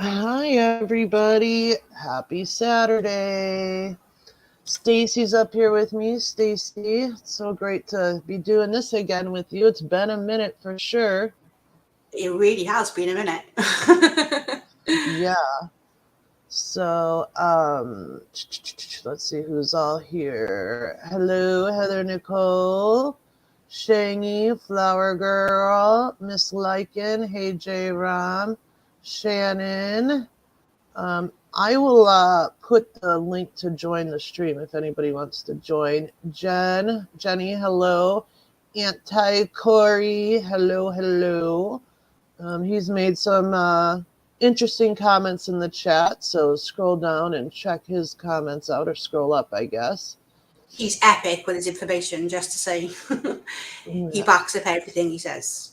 Hi, everybody. Happy Saturday. Stacy's up here with me. Stacy, it's so great to be doing this again with you. It's been a minute for sure. It really has been a minute. Yeah. So, let's see who's all here. Hello, Heather Nicole, Shangy, Flower Girl, Miss Lycan, Hey J Ram, Shannon. I will put the link to join the stream if anybody wants to join. Jenny, hello. Anti Corey, hello, hello. He's made some interesting comments in the chat, so scroll down and check his comments out, or scroll up, I guess. He's epic with his information, just to say. He Yeah. backs up everything he says.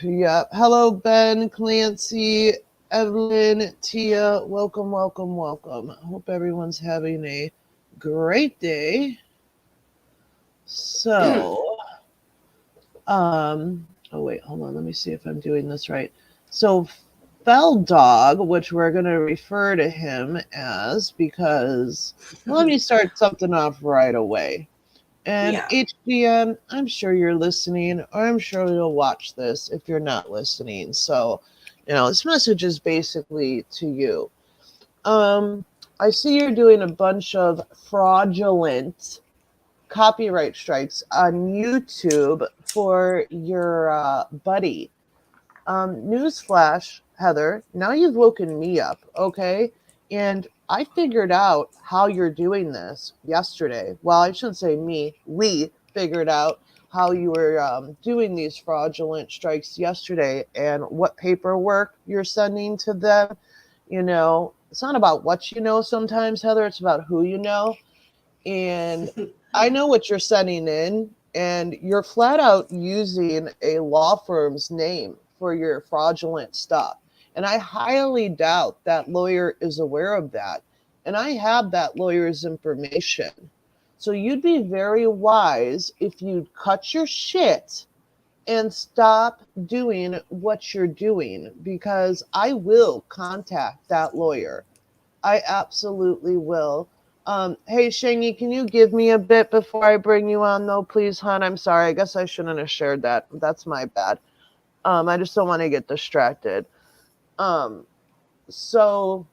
Yeah. Hello, Ben, Clancy, Evelyn, Tia. Welcome, welcome, welcome. I hope everyone's having a great day. So, oh wait, hold on. Let me see if I'm doing this right. So, Feldog, which we're going to refer to him as because let me start something off right away. And Yeah. HDN, I'm sure you're listening, or I'm sure you'll watch this if you're not listening. So, this message is basically to you. I see you're doing a bunch of fraudulent copyright strikes on YouTube for your buddy. Newsflash, Heather, now you've woken me up, okay? And I figured out how you're doing this yesterday. Well, I shouldn't say me, we figured out how you were doing these fraudulent strikes yesterday and what paperwork you're sending to them. It's not about what you know sometimes, Heather, it's about who you know. And I know what you're sending in, and you're flat out using a law firm's name for your fraudulent stuff. And I highly doubt that lawyer is aware of that. And I have that lawyer's information. So you'd be very wise if you'd cut your shit and stop doing what you're doing, because I will contact that lawyer. I absolutely will. Hey, Shangy, can you give me a bit before I bring you on, though, please, hon? I'm sorry. I guess I shouldn't have shared that. That's my bad. I just don't want to get distracted. Um, so,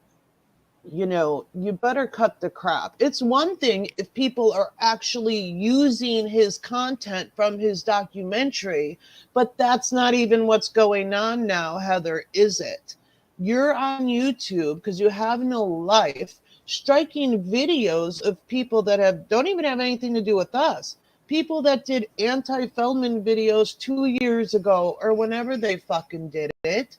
you better cut the crap. It's one thing if people are actually using his content from his documentary, but that's not even what's going on now, Heather, is it? You're on YouTube because you have no life, striking videos of people that don't even have anything to do with us. People that did anti-Feldman videos 2 years ago or whenever they fucking did it,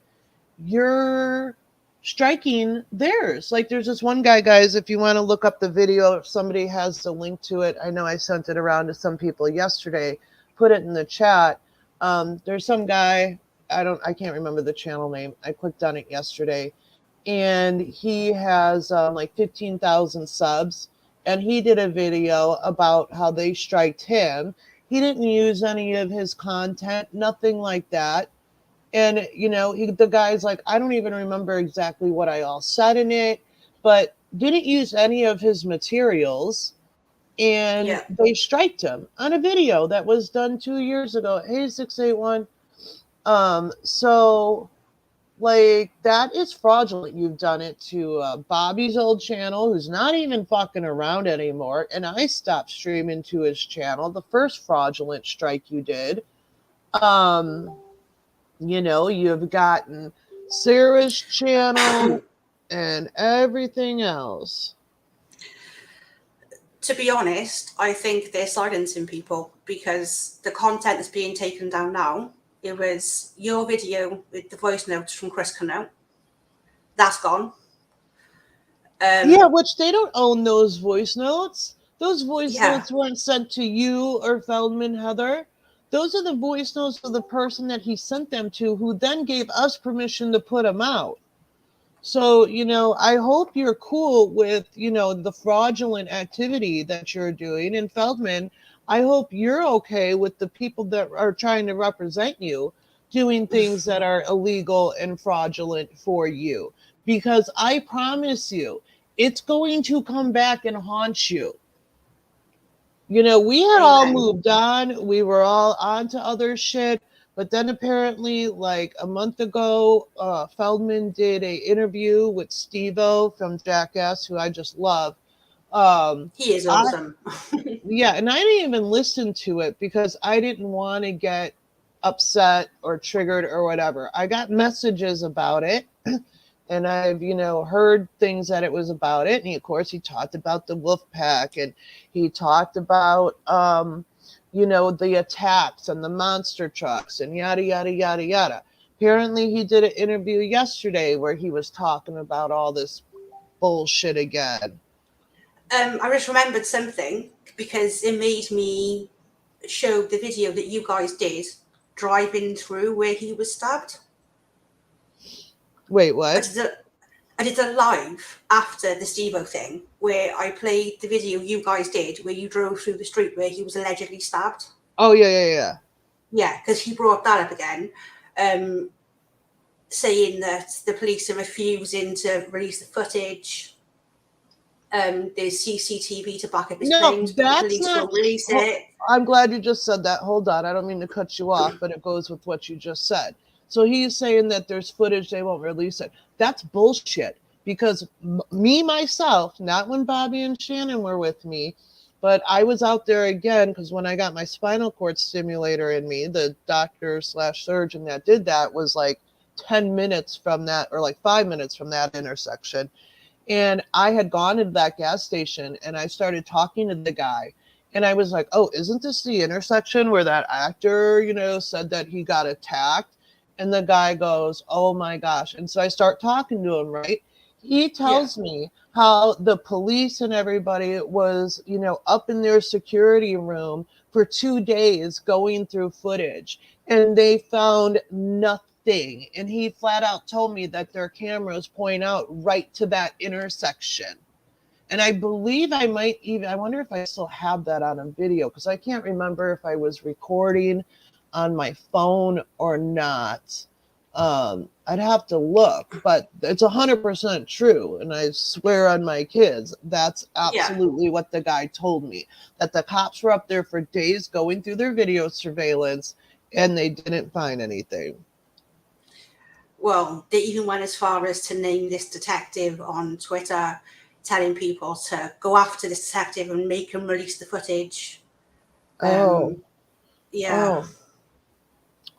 you're striking theirs. Like there's this one guy, guys, if you want to look up the video, if somebody has the link to it, I know I sent it around to some people yesterday, put it in the chat. There's some guy, I can't remember the channel name. I clicked on it yesterday, and he has like 15,000 subs, and he did a video about how they striked him. He didn't use any of his content, nothing like that. And the guy's like, I don't even remember exactly what I all said in it, but didn't use any of his materials, and Yeah. they striked him on a video that was done 2 years ago. Hey, 681. So like that is fraudulent. You've done it to Bobby's old channel, who's not even fucking around anymore, and I stopped streaming to his channel, the first fraudulent strike you did. um you've gotten Sarah's channel and everything else. To be honest, I think they're silencing people because the content that's being taken down now, it was your video with the voice notes from Chris Cano. That's gone. Yeah, Um, which they don't own those voice notes. Those voice yeah. notes weren't sent to you or Feldman, Heather. Those are the voice notes of the person that he sent them to, who then gave us permission to put them out. So, I hope you're cool with, the fraudulent activity that you're doing. And Feldman, I hope you're okay with the people that are trying to represent you. doing things that are illegal and fraudulent for you. Because I promise you, it's going to come back and haunt you. You know, we had all Amen. moved on. We were all on to other shit. But then apparently, like a month ago, Feldman did a interview with Steve-O from Jackass, who I just love. Um, He is I awesome. Yeah, and I didn't even listen to it because I didn't want to get upset or triggered or whatever. I got messages about it and I've, heard things that it was about it. And of course, he talked about the Wolfpack and he talked about, the attacks and the monster trucks and yada, yada, yada, yada. Apparently, he did an interview yesterday where he was talking about all this bullshit again. I just remembered something because it made me show the video that you guys did driving through where he was stabbed. Wait, I what? did a, I did a live after the Steve-O thing where I played the video you guys did where you drove through the street where he was allegedly stabbed. Oh, yeah, yeah, yeah. Yeah, because he brought that up again, saying that the police are refusing to release the footage. There's CCTV to back up his No, claims, but the that's police not. won't release it. I'm glad you just said that. Hold on. I don't mean to cut you off, but it goes with what you just said. So he's saying that there's footage, they won't release it. That's bullshit. Because me, myself, not when Bobby and Shannon were with me, but I was out there again because when I got my spinal cord stimulator in me, the doctor slash surgeon that did that was like 10 minutes from that, or like 5 minutes from that intersection. And I had gone into that gas station and I started talking to the guy. And I was like, oh, isn't this the intersection where that actor, said that he got attacked? And the guy goes, oh my gosh. And so I start talking to him, right? He Yeah. tells me how the police and everybody was, up in their security room for 2 days going through footage. And they found nothing. And he flat out told me that their cameras point out right to that intersection. And I believe I wonder if I still have that on a video because I can't remember if I was recording on my phone or not. I'd have to look, but it's 100% true. And I swear on my kids, that's Yeah. absolutely what the guy told me, that the cops were up there for days going through their video surveillance and they didn't find anything. Well, they even went as far as to name this detective on Twitter, telling people to go after this detective and make him release the footage. Oh, Yeah. oh,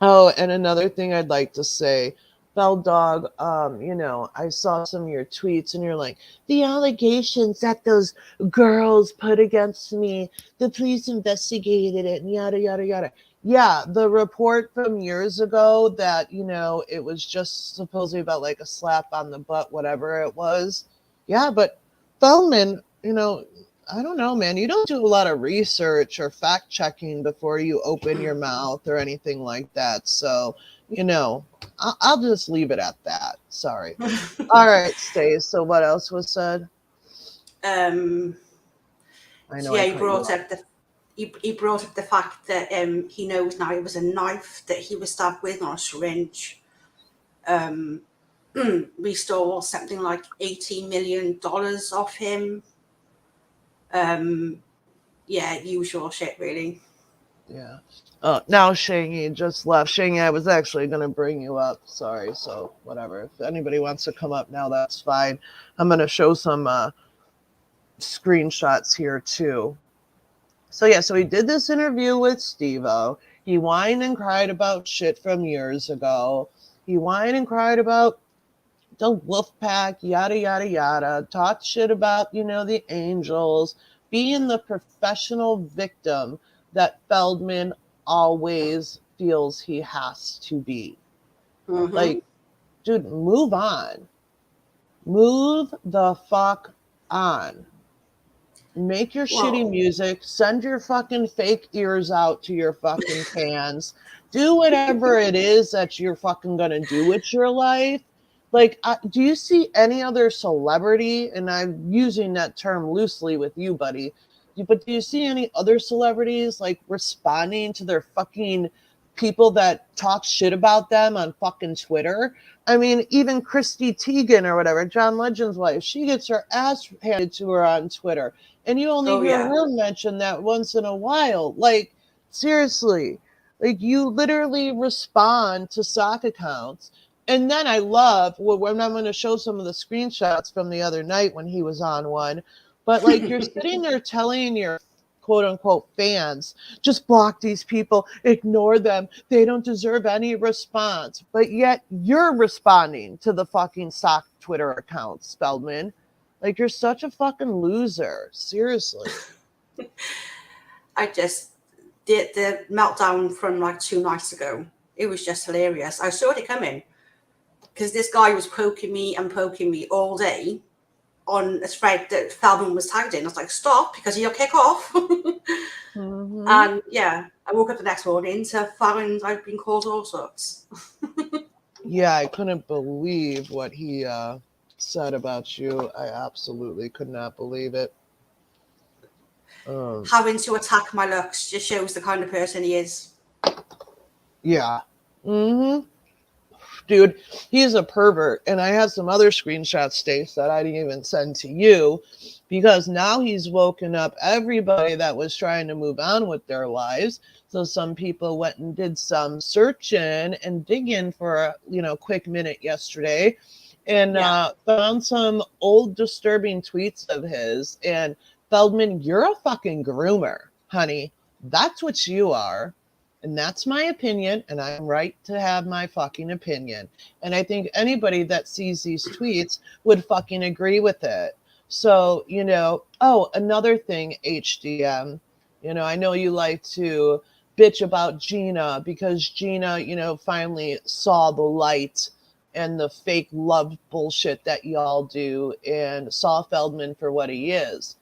oh, and another thing I'd like to say, Feldog, I saw some of your tweets and you're like, the allegations that those girls put against me, the police investigated it and yada, yada, yada. Yeah, the report from years ago that, it was just supposedly about like a slap on the butt, whatever it was. Yeah, but Feldman, I don't know, man. You don't do a lot of research or fact checking before you open your mouth or anything like that. So, I'll just leave it at that. Sorry. All right, Stace. So, what else was said? um, I so know I yeah, cut you off. he brought up the fact that he knows now it was a knife that he was stabbed with, not a syringe. We stole something like $18 million off him. Yeah, usual shit, really. Yeah. Now Shangy just left. Shangy, I was actually going to bring you up. Sorry. So, whatever. If anybody wants to come up now, that's fine. I'm going to show some screenshots here, too. So yeah, so he did this interview with Steve-O. He whined and cried about shit from years ago. He whined and cried about the Wolfpack, yada, yada, yada. Talked shit about, the Angels, being the professional victim that Feldman always feels he has to be. Mm-hmm. Like, dude, move on. Move the fuck on. Make your shitty Well, music, send your fucking fake ears out to your fucking fans, do whatever it is that you're fucking gonna do with your life. Like, do you see any other celebrity, and I'm using that term loosely with you, buddy, but do you see any other celebrities like responding to their fucking people that talk shit about them on fucking Twitter. I mean, even Christy Teigen or whatever, John Legend's wife, she gets her ass handed to her on Twitter. And you only Oh, hear yeah. her mention that once in a while. Like, seriously. Like, you literally respond to sock accounts. And then I love, when I'm going to show some of the screenshots from the other night when he was on one. But, like, you're sitting there telling your quote unquote fans, just block these people, ignore them. They don't deserve any response. But yet you're responding to the fucking sock Twitter accounts, Feldman. Like, you're such a fucking loser. Seriously. I just, the meltdown from like 2 nights ago, it was just hilarious. I saw it coming because this guy was poking me all day on a thread that Feldman was tagged in. I was like, stop, because he'll kick off. Mm-hmm. And yeah, I woke up the next morning to find I've been called all sorts. Yeah, I couldn't believe what he said about you. I absolutely could not believe it. Having to attack my looks just shows the kind of person he is. Yeah. Mm-hmm. Dude, he's a pervert. And I have some other screenshots, Stace, that I didn't even send to you, because now he's woken up everybody that was trying to move on with their lives. So some people went and did some searching and digging for a quick minute yesterday, and found some old disturbing tweets of his. And Feldman, you're a fucking groomer, honey. That's what you are. And that's my opinion, and I'm right to have my fucking opinion. And I think anybody that sees these tweets would fucking agree with it. So, another thing, HDM, I know you like to bitch about Gina because Gina, finally saw the light and the fake love bullshit that y'all do and saw Feldman for what he is.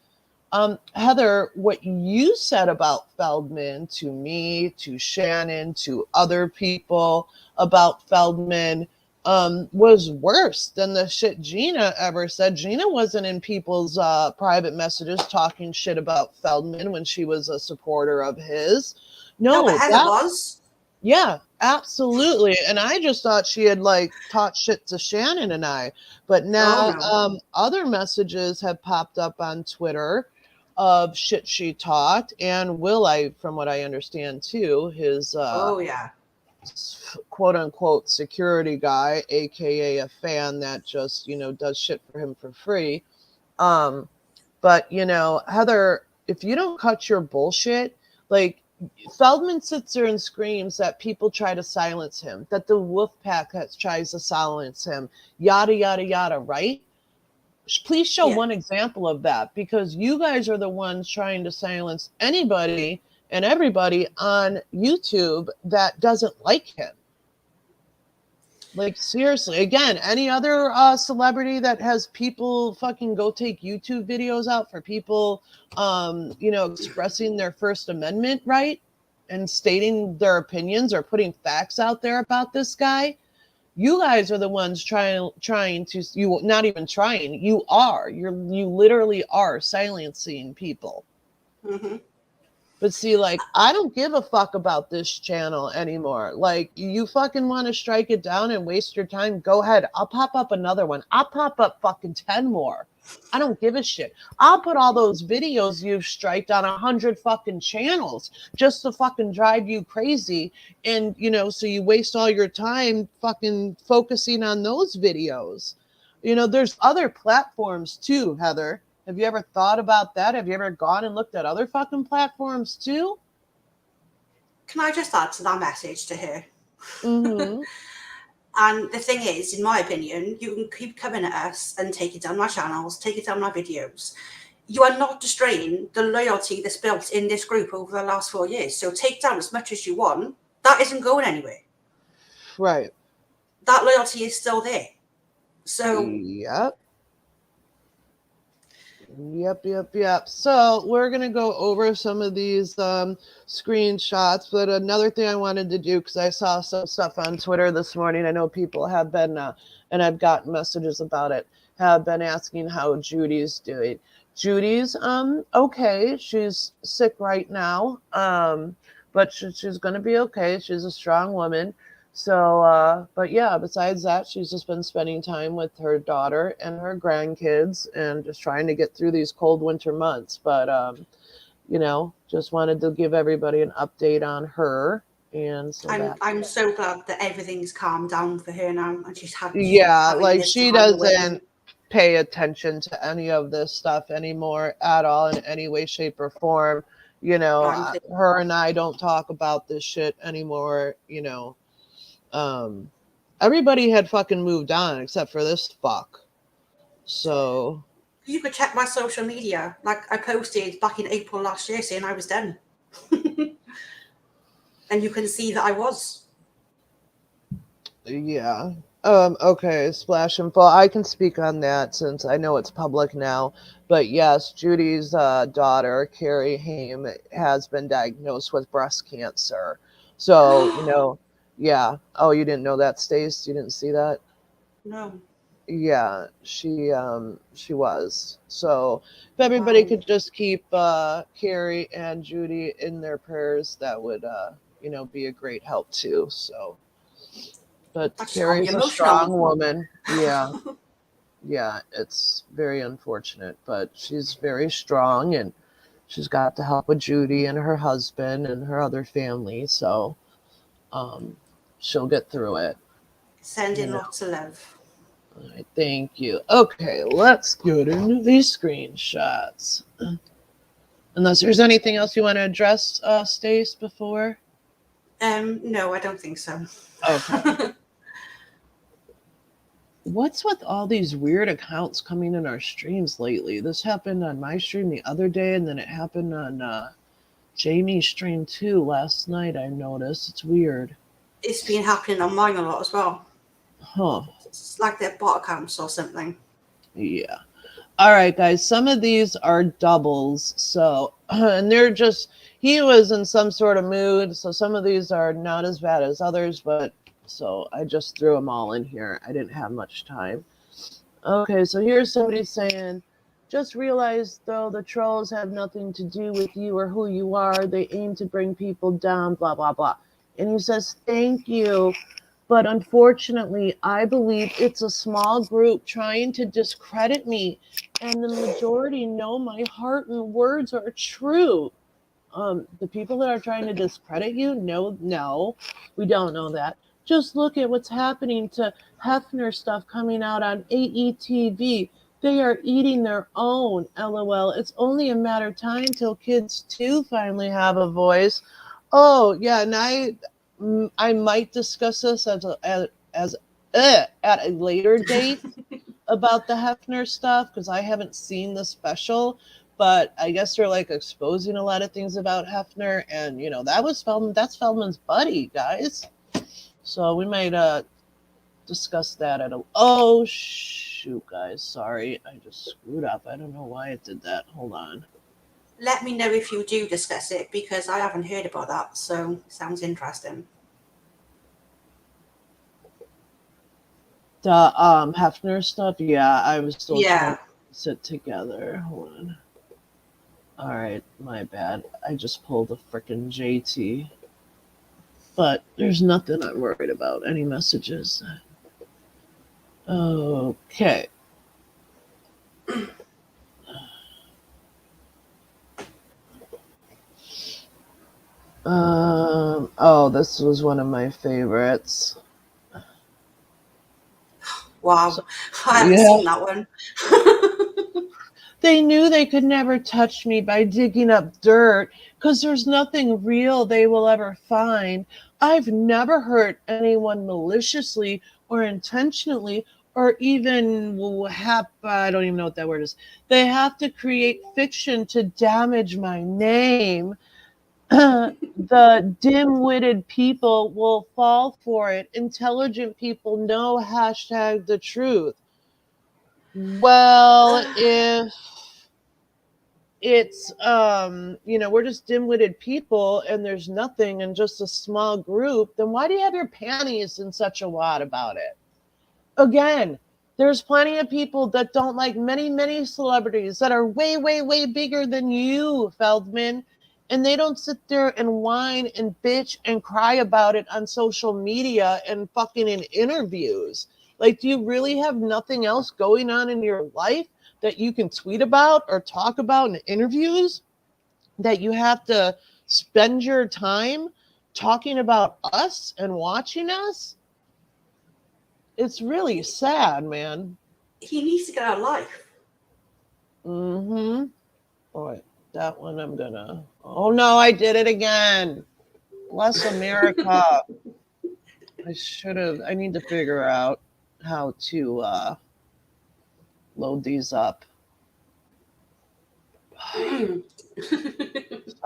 Heather, what you said about Feldman to me, to Shannon, to other people about Feldman was worse than the shit Gina ever said. Gina wasn't in people's private messages talking shit about Feldman when she was a supporter of his. No, but No, Heather was. yeah, absolutely. And I just thought she had taught shit to Shannon and I. But Oh now no. other messages have popped up on Twitter of shit she taught. And Will, from what I understand too, his Oh yeah. quote unquote security guy, aka a fan that just, does shit for him for free. But Heather, if you don't cut your bullshit, like Feldman sits there and screams that people try to silence him, that the Wolfpack tries to silence him, yada yada yada, right? Please show Yeah. one example of that, because you guys are the ones trying to silence anybody and everybody on YouTube that doesn't like him. Like, seriously, again, any other celebrity that has people fucking go take YouTube videos out for people, expressing their First Amendment right and stating their opinions or putting facts out there about this guy? You guys are the ones trying to, you not even trying, you literally are silencing people. Mm-hmm. But see, I don't give a fuck about this channel anymore. Like, you fucking want to strike it down and waste your time? Go ahead. I'll pop up another one. I'll pop up fucking 10 more. I don't give a shit. I'll put all those videos you've striked on 100 fucking channels just to fucking drive you crazy. And, so you waste all your time fucking focusing on those videos. There's other platforms too, Heather. Have you ever thought about that? Have you ever gone and looked at other fucking platforms too? Can I just add to that message to her? Mm-hmm. And the thing is, in my opinion, you can keep coming at us and taking down my channels, taking down my videos. You are not destroying the loyalty that's built in this group over the last 4 years. So take down as much as you want. That isn't going anywhere. Right. That loyalty is still there. So Yep. Yep. So we're going to go over some of these screenshots. But another thing I wanted to do, because I saw some stuff on Twitter this morning, I know people have been, and I've gotten messages about it, have been asking how Judy's doing. Judy's okay. She's sick right now. but she's going to be okay. She's a strong woman. So, but yeah, besides that, she's just been spending time with her daughter and her grandkids and just trying to get through these cold winter months. But, just wanted to give everybody an update on her. And so that, I'm so glad that everything's calmed down for her now, and she's yeah, having like this she time away. doesn't pay attention to any of this stuff anymore at all in any way, shape, or form. I'm Her and I don't talk about this shit anymore. Um, Everybody had fucking moved on except for this fuck. So You could check my social media. Like I posted back in April last year saying I was done. And you can see that I was. yeah. Okay, Splash and Fall. I can speak on that since I know it's public now. But yes, Judy's daughter, Carrie Haim, has been diagnosed with breast cancer. So, yeah. Oh, you didn't know that, Stace? You didn't see that? No. Yeah, she was. So if everybody Wow. could just keep Carrie and Judy in their prayers, that would be a great help too. So, but That just got me Carrie's a strong emotional. woman. Yeah, yeah, it's very unfortunate, but she's very strong and she's got the help of Judy and her husband and her other family. So, um, she'll get through it. Sending lots of love. All right, thank you. Okay, let's go to these screenshots. Unless there's anything else you want to address, Stace, before? No, I don't think so. Okay. What's with all these weird accounts coming in our streams lately? This happened on my stream the other day, and then it happened on Jamie's stream too last night. I noticed. It's weird. It's been happening on mine a lot as well. Huh. It's like their bot accounts or something. Yeah. All right, guys. Some of these are doubles. So, and he was in some sort of mood. So some of these are not as bad as others, but so I just threw them all in here. I didn't have much time. Okay, so here's somebody saying, just realize though the trolls have nothing to do with you or who you are. They aim to bring people down, blah, blah, blah. And he says, thank you. But unfortunately, I believe it's a small group trying to discredit me. And the majority know my heart and words are true. The people that are trying to discredit you, no, we don't know that. Just look at what's happening to Hefner stuff coming out on AETV. They are eating their own, LOL. It's only a matter of time till kids too finally have a voice. Oh yeah, and I might discuss this at a later date about the Hefner stuff because I haven't seen the special, but I guess they're like exposing a lot of things about Hefner, and that's Feldman's buddy, guys. So we might discuss that at a. Oh shoot, guys, sorry, I just screwed up. I don't know why it did that. Hold on. Let me know if you do discuss it because I haven't heard about that. So it sounds interesting. The Hefner stuff, yeah, I was still trying to sit together. Hold on. All right, my bad. I just pulled a frickin' JT. But there's nothing I'm worried about. Any messages? Okay. Oh, this was one of my favorites. Wow, so, I haven't seen that one. They knew they could never touch me by digging up dirt because there's nothing real they will ever find. I've never hurt anyone maliciously or intentionally or even I don't even know what that word is. They have to create fiction to damage my name. The dim-witted people will fall for it. Intelligent people know #the truth. Well, if it's we're just dim-witted people and there's nothing and just a small group, then why do you have your panties in such a wad about it? Again, there's plenty of people that don't like many celebrities that are way bigger than you, Feldman, and they don't sit there and whine and bitch and cry about it on social media and fucking in interviews. Like, do you really have nothing else going on in your life that you can tweet about or talk about in interviews, that you have to spend your time talking about us and watching us? It's really sad, man. He needs to get out of life. Mm-hmm. Boy, that one I'm gonna. Oh no, I did it again. Bless America. I should have. I need to figure out how to load these up.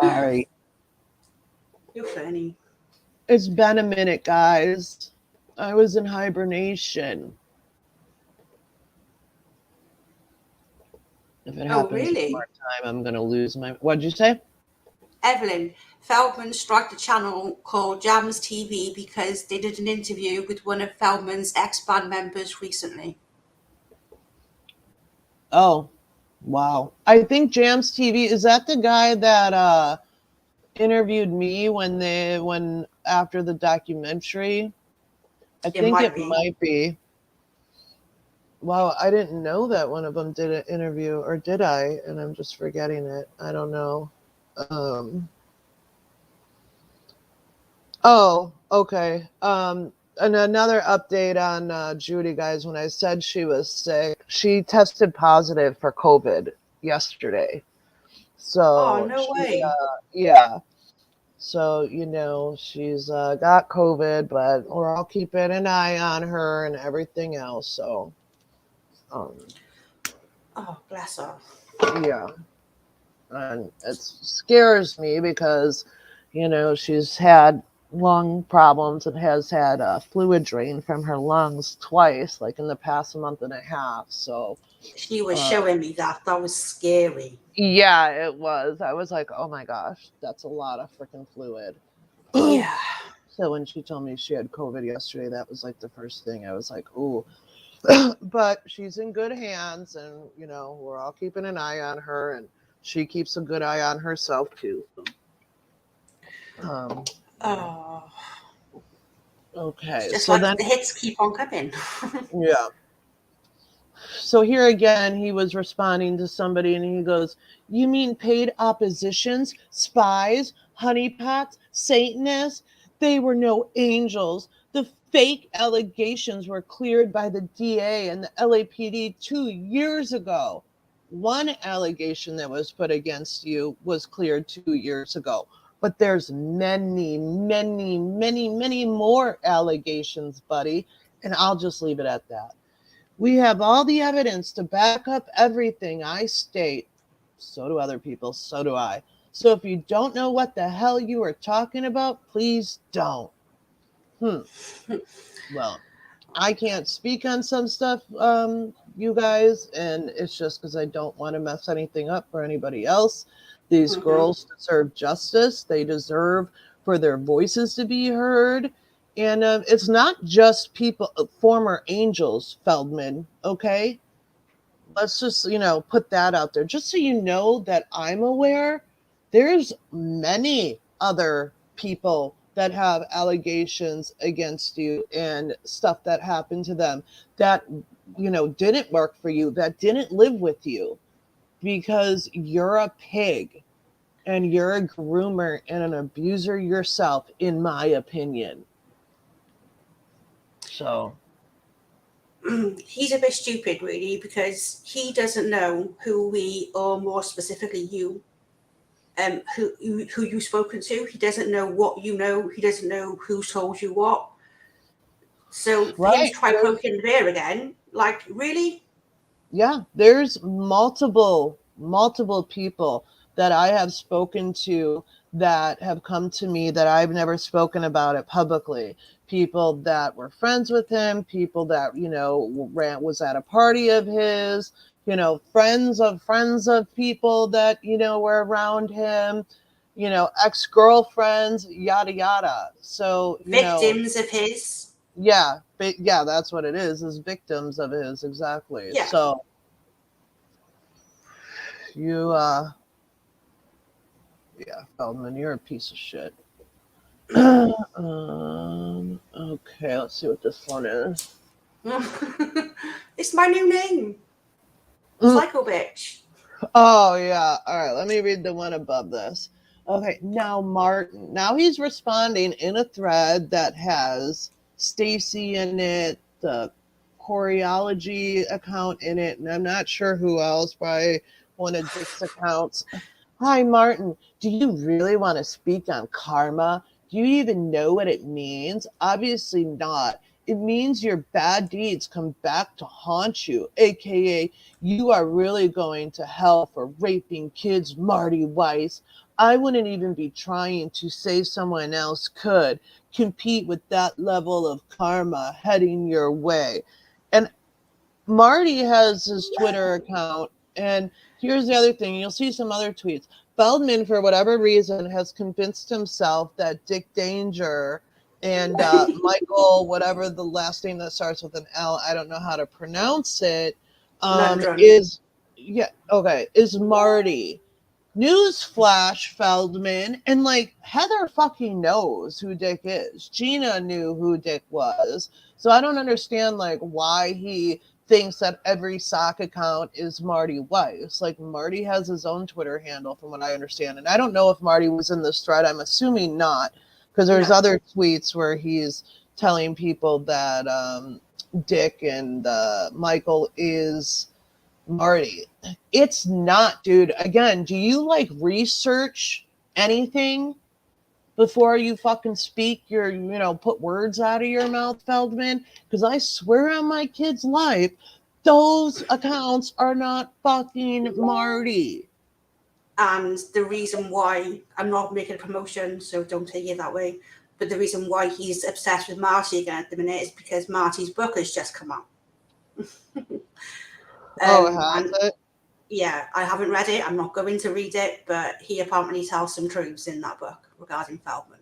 Sorry. You're funny. It's been a minute, guys. I was in hibernation. If it Oh, happens one really? more time, I'm gonna lose my. What'd you say? Evelyn, Feldman struck a channel called Jams TV because they did an interview with one of Feldman's ex-band members recently. Oh, wow. I think Jams TV, is that the guy that interviewed me when after the documentary? I It think might it be. might be. Wow, I didn't know that one of them did an interview, or did I? And I'm just forgetting it. I don't know. Um, oh, okay. And another update on Judy, guys. When I said she was sick, she tested positive for COVID yesterday. Oh, So no she, way. yeah. So, she's got COVID, but we're all keeping an eye on her and everything else. So, um, Oh, bless her. yeah. And it scares me because, she's had lung problems and has had fluid drain from her lungs twice, like in the past month and a half. So, She was uh, showing me that. That was scary. yeah, it was. I was like, oh my gosh, that's a lot of freaking fluid. Yeah. So when she told me she had COVID yesterday, that was like the first thing. I was like, ooh. But she's in good hands, and we're all keeping an eye on her, and she keeps a good eye on herself too. Yeah. Oh, it's Okay, just so like then, the hits keep on coming. yeah. So here again, he was responding to somebody, and he goes, "You mean paid oppositions, spies, honeypots, Satanists? They were no angels. The fake allegations were cleared by the DA and the LAPD 2 years ago. One allegation that was put against you was cleared 2 years ago. But there's many, many, many, many more allegations, buddy. And I'll just leave it at that. We have all the evidence to back up everything I state. So do other people. So do I. So if you don't know what the hell you are talking about, please don't." Well, I can't speak on some stuff, you guys, and it's just because I don't want to mess anything up for anybody else. These Hmm. girls deserve justice. They deserve for their voices to be heard. And it's not just people, former angels, Feldman, okay? Let's just, put that out there. Just so you know that I'm aware, there's many other people that have allegations against you and stuff that happened to them that, didn't work for you, that didn't live with you because you're a pig and you're a groomer and an abuser yourself, in my opinion. So, He's a bit stupid, really, because he doesn't know who we, or more specifically you, who you've spoken to. He doesn't know what you know. He doesn't know who told you what. So for him to right. try poking the bear again, like, really? Yeah, there's multiple people that I have spoken to that have come to me that I've never spoken about it publicly. People that were friends with him, people that, was at a party of his, friends of people that, were around him, ex-girlfriends, yada yada. So, Victims of his. yeah, yeah, that's what it is victims of his, exactly. Yeah. So you Yeah, Feldman, you're a piece of shit. Okay, let's see what this one is. It's my new name. Mm, Psycho bitch. Oh, yeah. All right, let me read the one above this. Okay, now Martin. Now he's responding in a thread that has Stacy in it, the choreology account in it, and I'm not sure who else, probably one of Dick's accounts. Hi, Martin. Do you really want to speak on karma? Do you even know what it means? Obviously not. It means your bad deeds come back to haunt you, aka you are really going to hell for raping kids, Marty Weiss. I wouldn't even be trying to say someone else could compete with that level of karma heading your way. And Marty has his Twitter account, and here's the other thing. You'll see some other tweets. Feldman, for whatever reason, has convinced himself that Dick Danger and Michael, whatever the last name that starts with an L, I don't know how to pronounce it, Lundgren. is yeah, okay, is Marty. Newsflash, Feldman, and like Heather fucking knows who Dick is. Gina knew who Dick was. So I don't understand like why he thinks that every sock account is Marty Weiss. Like Marty has his own Twitter handle from what I understand. And I don't know if Marty was in this thread. I'm assuming not, because there's No. other tweets where he's telling people that Dick and Michael is Marty. It's not, dude. Again, do you like research anything before you fucking speak put words out of your mouth, Feldman? Because I swear on my kid's life, those accounts are not fucking Marty. And the reason why, I'm not making a promotion, so don't take it that way, but the reason why he's obsessed with Marty again at the minute is because Marty's book has just come out. Oh, has And it? yeah, I haven't read it. I'm not going to read it, but he apparently tells some truths in that book regarding Feldman.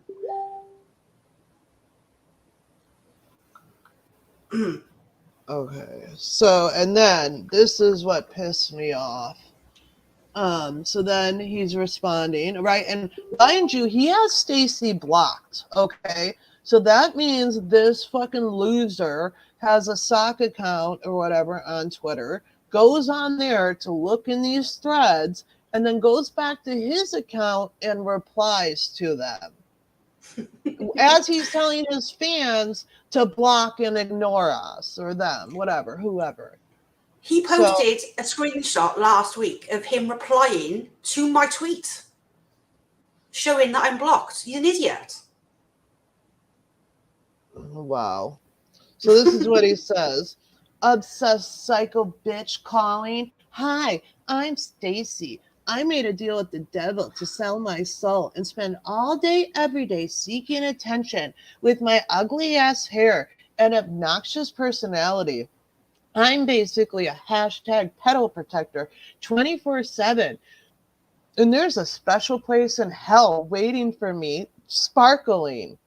Okay. So, and then this is what pissed me off. So then he's responding, right? And mind you, he has Stacy blocked, okay? So that means this fucking loser has a sock account or whatever on Twitter, goes on there to look in these threads, and then goes back to his account and replies to them. As he's telling his fans to block and ignore us or them, whatever, whoever. He So, posted a screenshot last week of him replying to my tweet, showing that I'm blocked. He's an idiot. wow. So this is what he says. Obsessed psycho bitch calling. Hi, I'm Stacy. I made a deal with the devil to sell my soul and spend all day, every day seeking attention with my ugly ass hair and obnoxious personality. I'm basically a hashtag pedal protector 24/7. And there's a special place in hell waiting for me, sparkling.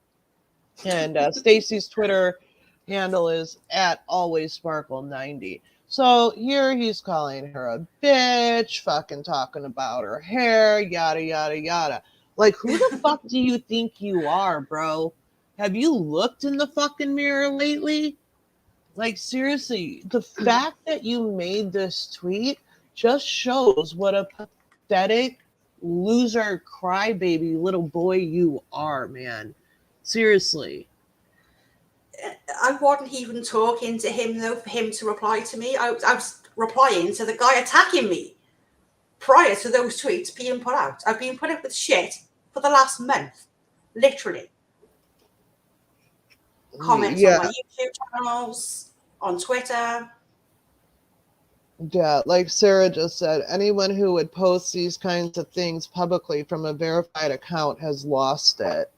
And Stacy's Twitter handle is at alwayssparkle90. So here he's calling her a bitch, fucking talking about her hair, yada, yada, yada. Like, who the fuck do you think you are, bro? Have you looked in the fucking mirror lately? Like, seriously, the fact that you made this tweet just shows what a pathetic loser crybaby little boy you are, man. Seriously. I wasn't even talking to him, though, for him to reply to me. I was replying to the guy attacking me prior to those tweets being put out. I've been put up with shit for the last month, literally. Comments on Yeah, my YouTube channels, on Twitter. yeah, like Sarah just said, anyone who would post these kinds of things publicly from a verified account has lost it.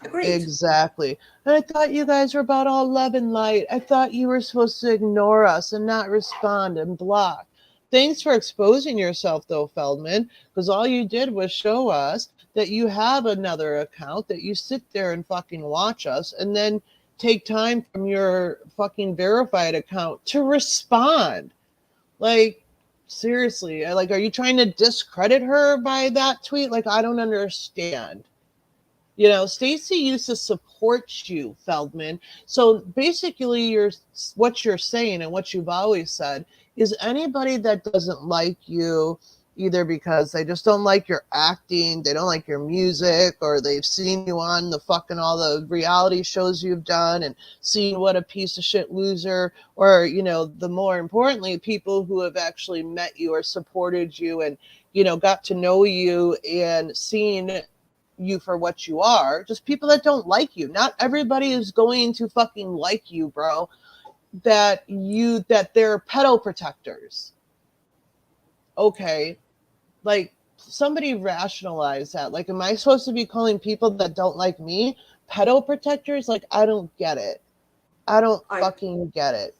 Agreed. Exactly. And I thought you guys were about all love and light. I thought you were supposed to ignore us and not respond and block. Thanks for exposing yourself, though, Feldman, because all you did was show us that you have another account, that you sit there and fucking watch us, and then take time from your fucking verified account to respond. Like, seriously, like, are you trying to discredit her by that tweet? Like, I don't understand. You know, Stacy used to support you, Feldman. So basically, what you're saying and what you've always said is anybody that doesn't like you, either because they just don't like your acting, they don't like your music, or they've seen you on the fucking all the reality shows you've done and seen what a piece of shit loser, or, you know, the more importantly, people who have actually met you or supported you and, you know, got to know you and seen you for what you are, just people that don't like you. Not everybody is going to fucking like you, bro. That they're pedo protectors. Okay. Like, somebody rationalize that. Like, am I supposed to be calling people that don't like me pedo protectors? Like, I don't get it. I don't fucking get it.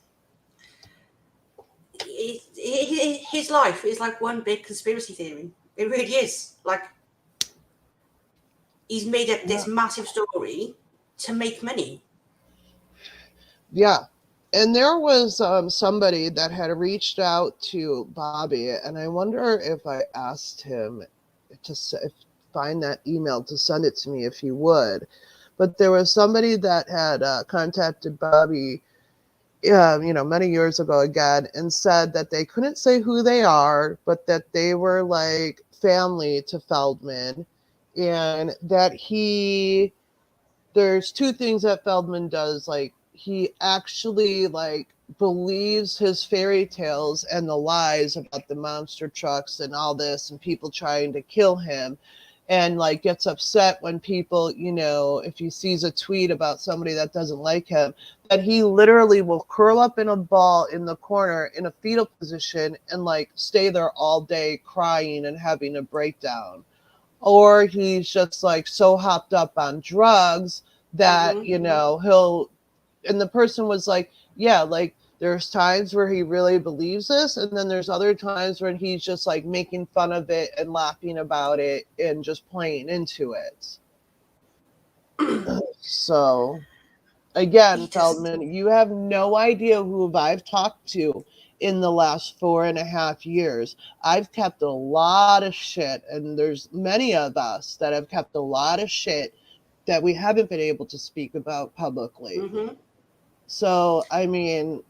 His life is like one big conspiracy theory. It really is. Like, he's made up this massive story to make money. Yeah. And there was somebody that had reached out to Bobby, and I wonder if I asked him to find that email to send it to me if he would. But there was somebody that had contacted Bobby, you know, many years ago again, and said that they couldn't say who they are, but that they were like family to Feldman, and that there's two things that Feldman does. Like, he actually like believes his fairy tales and the lies about the monster trucks and all this and people trying to kill him, and like gets upset when people, you know, if he sees a tweet about somebody that doesn't like him, that he literally will curl up in a ball in the corner in a fetal position and like stay there all day crying and having a breakdown. Or he's just like so hopped up on drugs that, you know, and the person was like, yeah, like, there's times where he really believes this, and then there's other times when he's just like making fun of it and laughing about it and just playing into it. So again, Feldman, you have no idea who I've talked to in the last 4.5 years. I've kept a lot of shit, and there's many of us that have kept a lot of shit that we haven't been able to speak about publicly. Mm-hmm. So, I mean,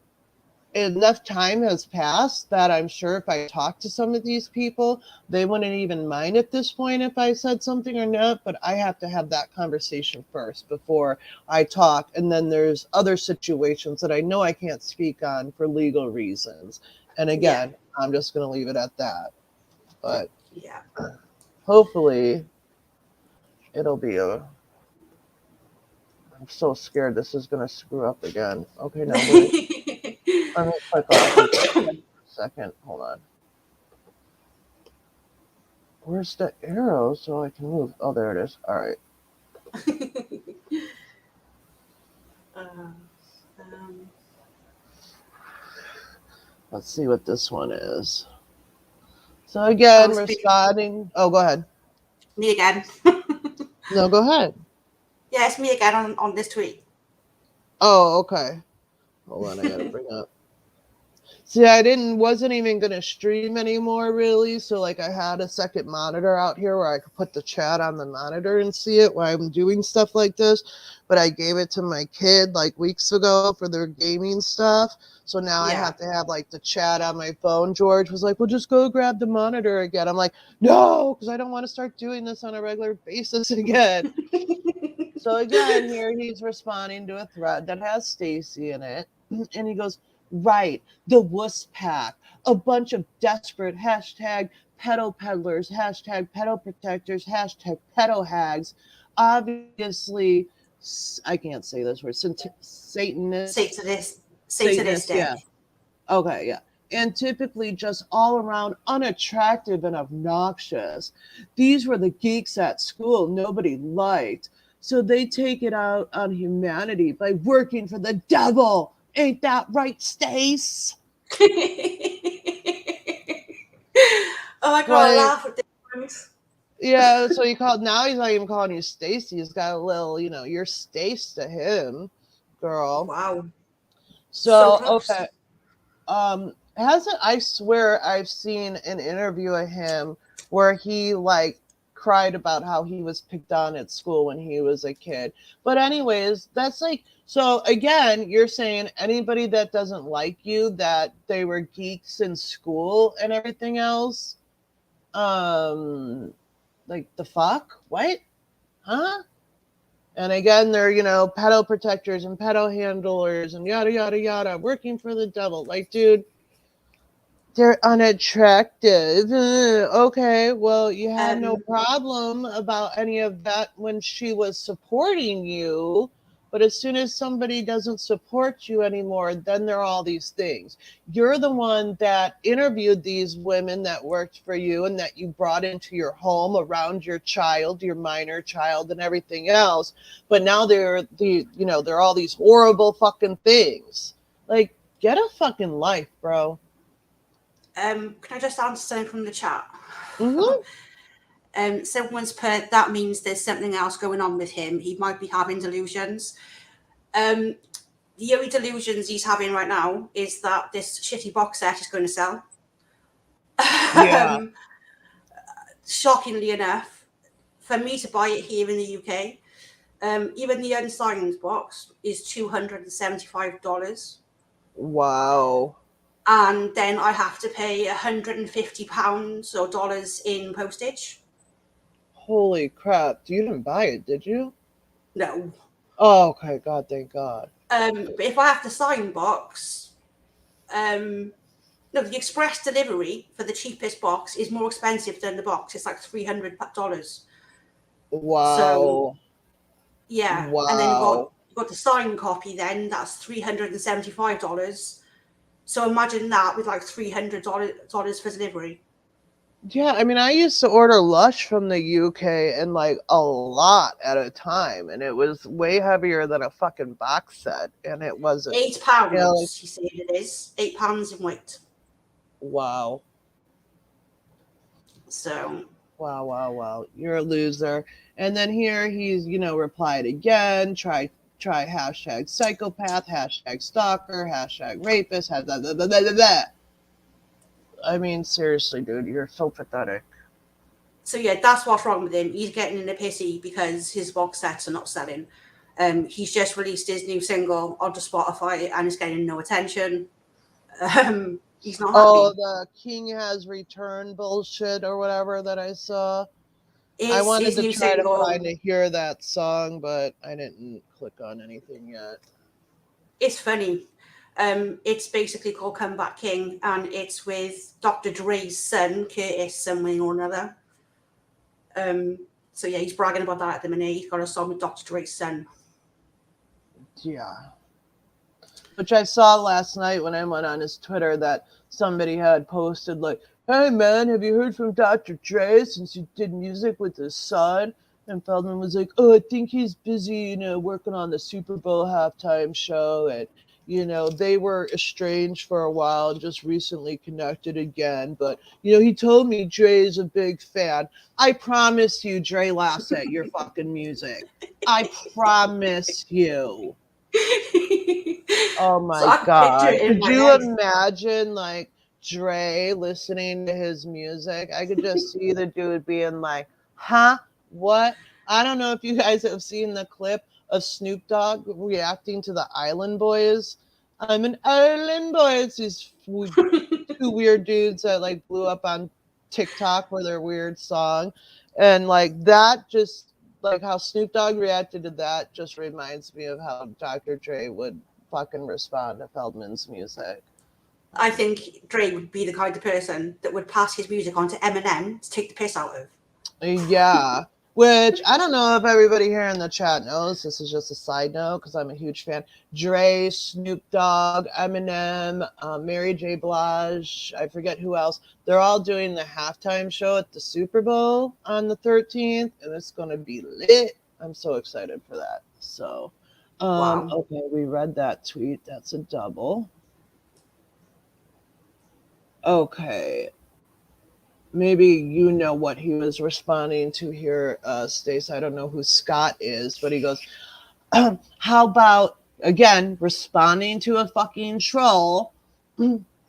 enough time has passed that I'm sure if I talked to some of these people, they wouldn't even mind at this point if I said something or not. But I have to have that conversation first before I talk. And then there's other situations that I know I can't speak on for legal reasons. And again, I'm just going to leave it at that. But hopefully it'll be I'm so scared this is going to screw up again. Okay, no, wait. Let me click off for a second. Hold on. Where's the arrow so I can move? Oh, there it is. All right. Let's see what this one is. So again, responding. Oh, go ahead. Me again. No, go ahead. Yeah, it's me again on this tweet. Oh, okay. Hold on, I gotta bring up. See, wasn't even gonna stream anymore, really. So like, I had a second monitor out here where I could put the chat on the monitor and see it while I'm doing stuff like this. But I gave it to my kid like weeks ago for their gaming stuff. So now I have to have like the chat on my phone. George was like, well, just go grab the monitor again. I'm like, no, because I don't want to start doing this on a regular basis again. So again, here he's responding to a thread that has Stacy in it. And he goes, right, the Wolfpack, a bunch of desperate hashtag pedo peddlers, hashtag pedo protectors, hashtag pedo hags. Obviously, I can't say this word, Satanist. Satanist, yeah. Okay, yeah. And typically just all around unattractive and obnoxious. These were the geeks at school nobody liked. So they take it out on humanity by working for the devil. Ain't that right, Stace? Oh my god, I laugh at this. Yeah, so he's not even calling you Stacy. He's got a little, you know, you're Stace to him, girl. Wow. So okay. Hasn't, I swear I've seen an interview of him where he like cried about how he was picked on at school when he was a kid. But anyways, that's like, so again, you're saying anybody that doesn't like you, that they were geeks in school and everything else, um like the fuck? What? Huh? And again, they're, pedo protectors and pedo handlers and yada yada yada, working for the devil. Like, dude, they're unattractive. Okay, well, you had no Um, problem about any of that when she was supporting you. But as soon as somebody doesn't support you anymore, then there are all these things. You're the one that interviewed these women that worked for you and that you brought into your home around your child, your minor child, and everything else. But now they're all these horrible fucking things. Like, get a fucking life, bro. can I just answer something from the chat? Hmm. Someone's put that means there's something else going on with him. He might be having delusions. Um, the only delusions he's having right now is that this shitty box set is going to sell. Yeah. um, Shockingly enough, for me to buy it here in the UK, even the unsigned box is $275. Wow. And then I have to pay £150 or dollars in postage. Holy crap. You didn't buy it, did you? No. Oh, okay. God, thank God. But if I have the signed box, um, no, the express delivery for the cheapest box is more expensive than the box. It's like $300. So Wow. yeah, and then Wow. you've got the signed copy. Then that's $375. So imagine that with like $300 for delivery. Yeah, I mean, I used to order Lush from the UK and like a lot at a time, and it was way heavier than a fucking box set, and it wasn't. Eight Like, pounds, he said it is. £8 in weight. wow. So Wow, wow, wow. You're a loser. And then here he's, replied again, try hashtag psychopath, hashtag stalker, hashtag rapist, blah, blah, blah, blah, blah, blah. I mean, seriously, dude, you're so pathetic. so yeah, that's what's wrong with him. He's getting in a pissy because his box sets are not selling. He's just released his new single onto Spotify and it's getting no attention. He's not Oh, happy. the King has returned bullshit or whatever that I saw. I wanted His to new try to find single, to hear that song, but I didn't click on anything yet. it's funny. It's basically called Comeback King, and it's with Dr. Dre's son, Curtis, something or another. Um, so yeah, he's bragging about that at the minute. He's got a song with Dr. Dre's son. Yeah. Which I saw last night when I went on his Twitter that somebody had posted like, "Hey man, have you heard from Dr. Dre since he did music with his son?" And Feldman was like, "Oh, I think he's busy, working on the Super Bowl halftime show, and they were estranged for a while and just recently connected again. But he told me Dre is a big fan. I promise you, Dre laughs at your fucking music. I promise you." Oh So my I can picture God. it in Could my you head. imagine like Dre listening to his music? I could just see the dude being like, huh? What? I don't know if you guys have seen the clip of Snoop Dogg reacting to the Island Boys. I'm an Island Boy. It's these two weird dudes that like blew up on TikTok for their weird song. And like that just like how Snoop Dogg reacted to that just reminds me of how Dr. Dre would fucking respond to Feldman's music. I think Dre would be the kind of person that would pass his music on to Eminem to take the piss out of. Yeah. Which I don't know if everybody here in the chat knows. This is just a side note because I'm a huge fan. Dre, Snoop Dogg, Eminem, Mary J. Blige, I forget who else. They're all doing the halftime show at the Super Bowl on the 13th, and it's going to be lit. I'm so excited for that. So, Wow. okay, we read that tweet. That's a double. Okay, maybe you know what he was responding to here, Stace. I don't know who Scott is, but he goes, how about, again, responding to a fucking troll,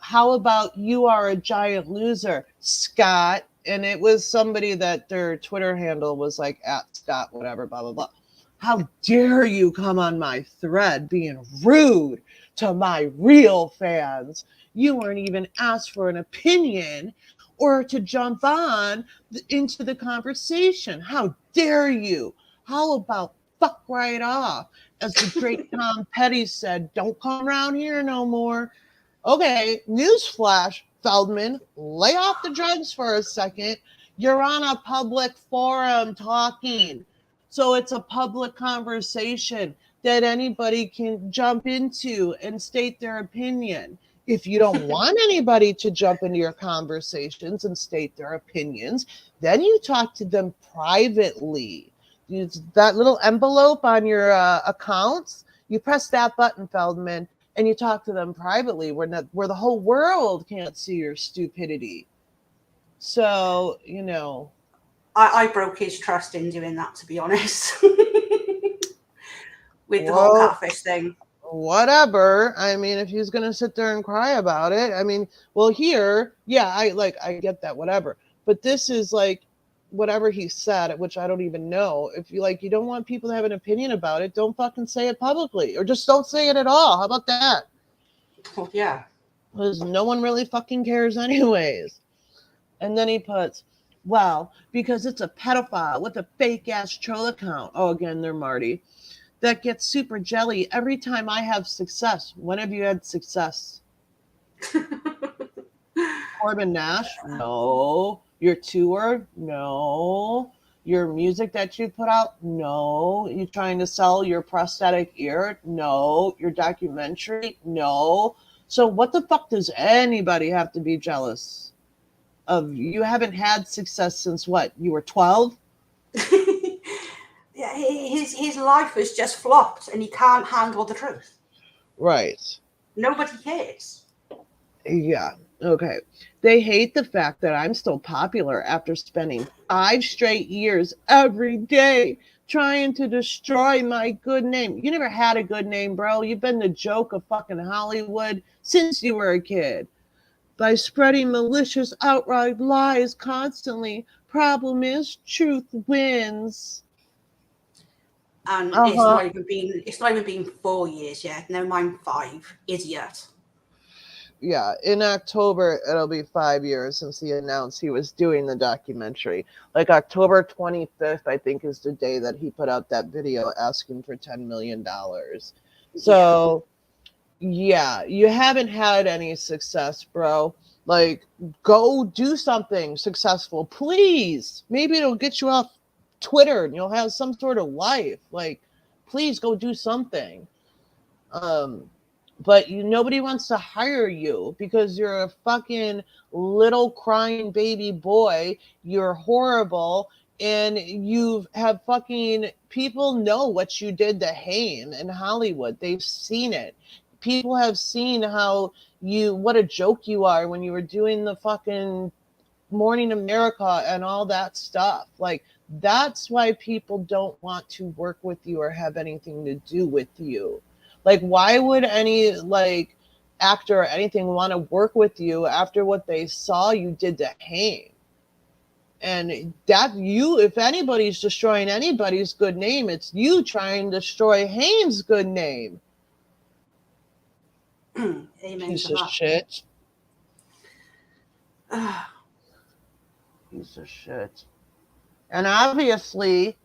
how about you are a giant loser, Scott? And it was somebody that their Twitter handle was like at Scott, whatever, blah, blah, blah. How dare you come on my thread being rude to my real fans? You weren't even asked for an opinion or to jump on into the conversation. How dare you? How about fuck right off? As the great Tom Petty said, don't come around here no more. Okay, newsflash, Feldman, lay off the drugs for a second. You're on a public forum talking. So it's a public conversation that anybody can jump into and state their opinion. If you don't want anybody to jump into your conversations and state their opinions, then you talk to them privately. That little envelope on your accounts, you press that button, Feldman, and you talk to them privately where the whole world can't see your stupidity. So, I broke his trust in doing that, to be honest. With the whole well, catfish thing. whatever. I mean, if he's going to sit there and cry about it, I mean, well, here, yeah, I get that, whatever. But this is like whatever he said, which I don't even know. If you don't want people to have an opinion about it, don't fucking say it publicly, or just don't say it at all. How about that? Well, yeah. Because no one really fucking cares anyways. And then he puts, well, because it's a pedophile with a fake ass troll account. Oh, again, they're Marty. That gets super jelly every time I have success. When have you had success? Corbin Nash? No. Your tour? No. Your music that you put out? No. You trying to sell your prosthetic ear? No. Your documentary? No. So what the fuck does anybody have to be jealous of? You haven't had success since what? You were 12? Yeah, his life has just flopped and he can't handle the truth. Right. Nobody cares. Yeah. Okay. They hate the fact that I'm still popular after spending 5 straight years every day trying to destroy my good name. You never had a good name, bro. You've been the joke of fucking Hollywood since you were a kid. By spreading malicious, outright lies constantly. Problem is, truth wins. And Uh-huh. it's not even been 4 years yet. Never mind 5. Idiot. Yeah, in October, it'll be 5 years since he announced he was doing the documentary. Like October 25th, I think, is the day that he put out that video asking for $10 million. So, yeah, you haven't had any success, bro. Like, go do something successful, please. Maybe it'll get you off Twitter and you'll have some sort of life. Like, please go do something. But nobody wants to hire you because you're a fucking little crying baby boy. You're horrible, and you have fucking people know what you did to Haim in Hollywood. They've seen it. People have seen how what a joke you are when you were doing the fucking Morning America and all that stuff. Like, that's why people don't want to work with you or have anything to do with you. Like, why would any actor or anything want to work with you after what they saw you did to Haim? And that if anybody's destroying anybody's good name, it's you trying to destroy Haim's good name. Amen. Piece of shit. Piece of shit. And obviously,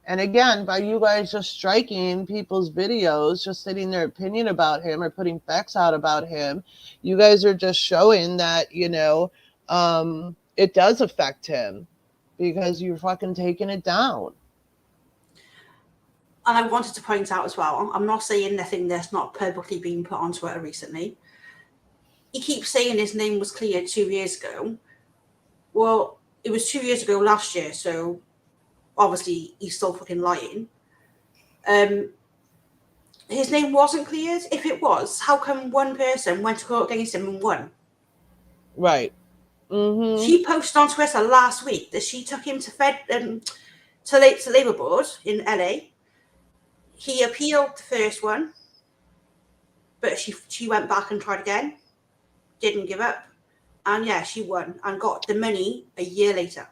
and again, by you guys just striking people's videos, just stating their opinion about him or putting facts out about him, you guys are just showing that, it does affect him because you're fucking taking it down. And I wanted to point out as well, I'm not saying nothing that's not publicly been put on Twitter recently. He keeps saying his name was cleared 2 years ago. Well, it was 2 years ago last year, so obviously he's still fucking lying. His name wasn't cleared. If it was, how come one person went to court against him and won? Right. Mm-hmm. She posted on Twitter last week that she took him to Labour Board in LA. He appealed the first one, but she went back and tried again. didn't give up. And yeah, she won and got the money a year later.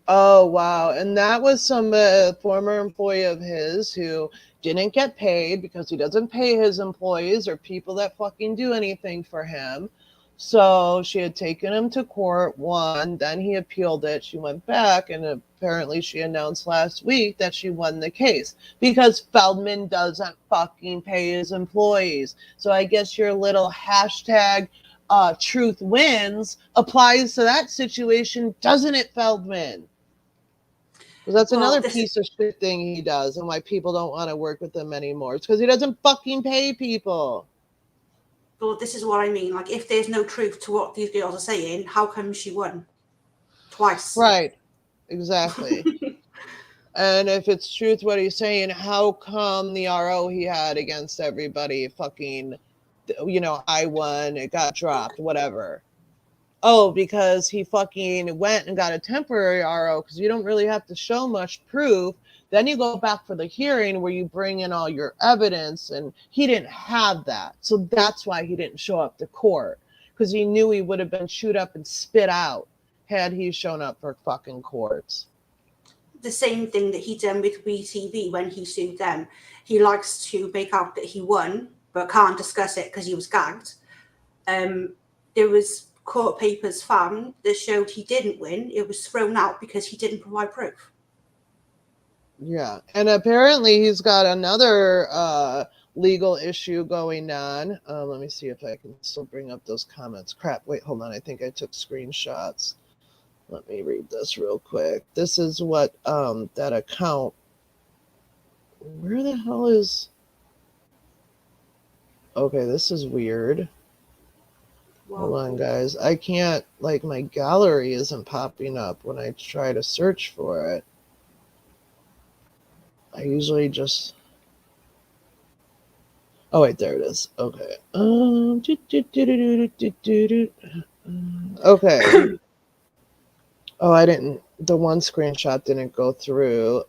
Oh, wow. And that was some former employee of his who didn't get paid because he doesn't pay his employees or people that fucking do anything for him. So she had taken him to court, won, then he appealed it. She went back, and apparently she announced last week that she won the case because Feldman doesn't fucking pay his employees. So I guess your little hashtag truth wins applies to that situation, doesn't it, Feldman? Because that's Well, another piece of shit thing he does, and why people don't want to work with him anymore. It's because he doesn't fucking pay people. this is what I mean. Like, if there's no truth to what these girls are saying, how come she won twice? Right. Exactly. And if it's truth what he's saying, how come the RO he had against everybody fucking, I won, it got dropped, whatever. Oh, because he fucking went and got a temporary RO because you don't really have to show much proof. Then you go back for the hearing where you bring in all your evidence, and he didn't have that. So that's why he didn't show up to court, because he knew he would have been chewed up and spit out had he shown up for fucking courts. The same thing that he done with WeTV when he sued them. He likes to make out that he won, but can't discuss it because he was gagged. There was court papers found that showed he didn't win. It was thrown out because he didn't provide proof. Yeah. And apparently he's got another legal issue going on. Let me see if I can still bring up those comments. Crap. Wait, hold on. I think I took screenshots. Let me read this real quick. This is what that account. Where the hell is. Okay, this is weird. Wow. Hold on, guys. I can't, like, my gallery isn't popping up when I try to search for it. I usually just. Oh, wait, there it is. Okay. Okay. Oh, I didn't. The one screenshot didn't go through.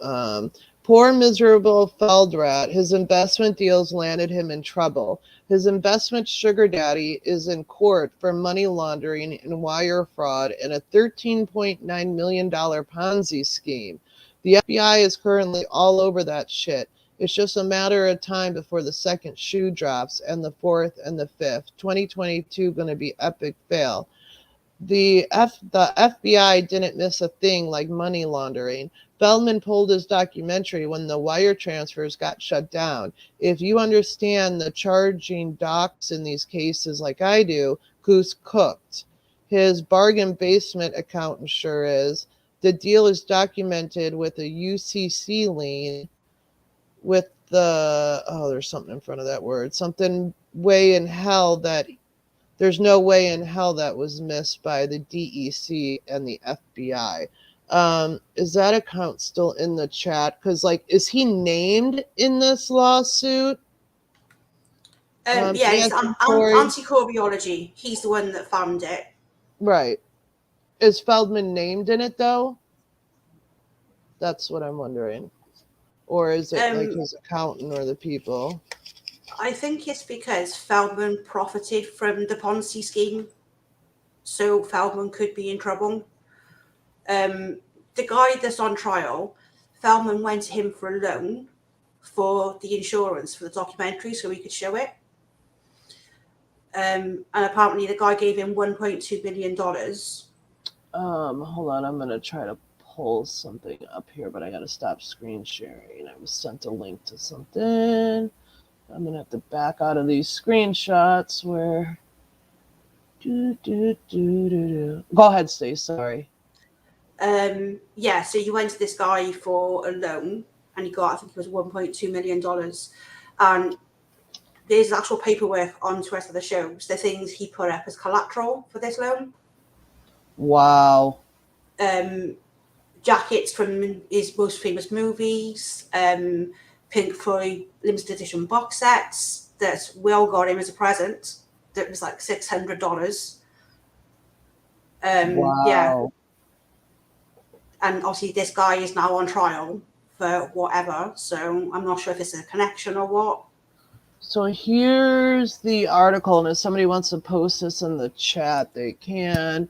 Poor miserable Feldrat. His investment deals landed him in trouble. His investment sugar daddy is in court for money laundering and wire fraud and a $13.9 million Ponzi scheme. The FBI is currently all over that shit. It's just a matter of time before the second shoe drops, and the fourth and the fifth. 2022 going to be epic fail. The FBI didn't miss a thing like money laundering. Feldman pulled his documentary when the wire transfers got shut down. If you understand the charging docs in these cases like I do, Goose cooked. His bargain basement accountant sure is. The deal is documented with a UCC lien with there's something in front of that word. Something way in hell that there's no way in hell that was missed by the DEC and the FBI. Is that account still in the chat? Because, like, is he named in this lawsuit? Yeah, it's Anti-Corey? anti-choreology. He's the one that found it. Right. Is Feldman named in it, though? That's what I'm wondering. Or is it like his accountant or the people? I think it's because Feldman profited from the Ponzi scheme, so Feldman could be in trouble. The guy that's on trial, Feldman went to him for a loan for the insurance for the documentary so he could show it. And apparently the guy gave him $1.2 billion. Hold on, I'm gonna try to pull something up here, but I gotta stop screen sharing. I was sent a link to something. I'm gonna have to back out of these screenshots where. Go ahead, Stacey. Sorry. Yeah, so you went to this guy for a loan and he got, I think it was $1.2 million. And there's actual paperwork on Twitter that shows the things he put up as collateral for this loan. Wow. Jackets from his most famous movies, Pink Floyd limited edition box sets that Will got him as a present. That was like $600. Wow. Yeah. And obviously this guy is now on trial for whatever, so I'm not sure if it's a connection or what. So here's the article, and if somebody wants to post this in the chat, they can.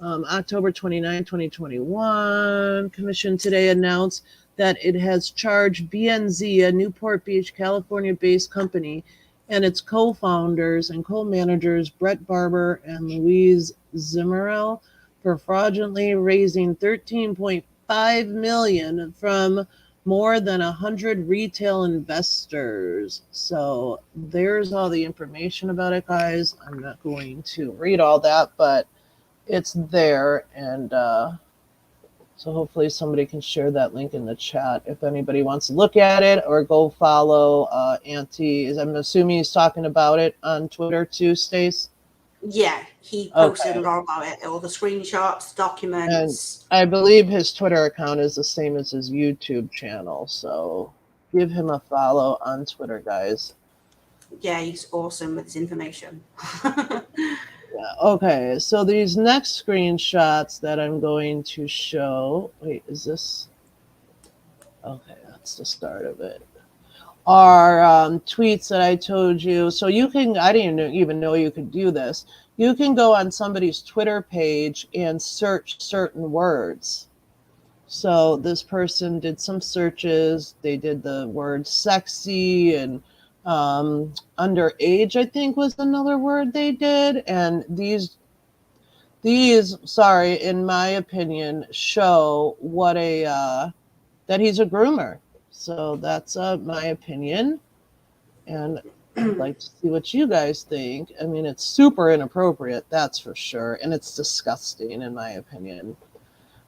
October 29, 2021, Commission today announced that it has charged BNZ, a Newport Beach, California-based company, and its co-founders and co-managers, Brett Barber and Louise Zimmerel, for fraudulently raising $13.5 million from more than 100 retail investors. So there's all the information about it, guys. I'm not going to read all that, but it's there. And so hopefully somebody can share that link in the chat if anybody wants to look at it, or go follow Auntie. I'm assuming he's talking about it on Twitter too, Stace? Yeah, he posted a lot about it, all the screenshots, documents. And I believe his Twitter account is the same as his YouTube channel, so give him a follow on Twitter, guys. Yeah, he's awesome with his information. Yeah, okay, so these next screenshots that I'm going to show, wait, is this? Okay, that's the start of it. Are tweets that I told you. So you can, I didn't even know you could do this. You can go on somebody's Twitter page and search certain words. So this person did some searches. They did the word sexy and underage, I think was another word they did. And these, sorry, in my opinion, show what that he's a groomer. So that's my opinion. And I'd like to see what you guys think. I mean, it's super inappropriate, that's for sure. And it's disgusting, in my opinion.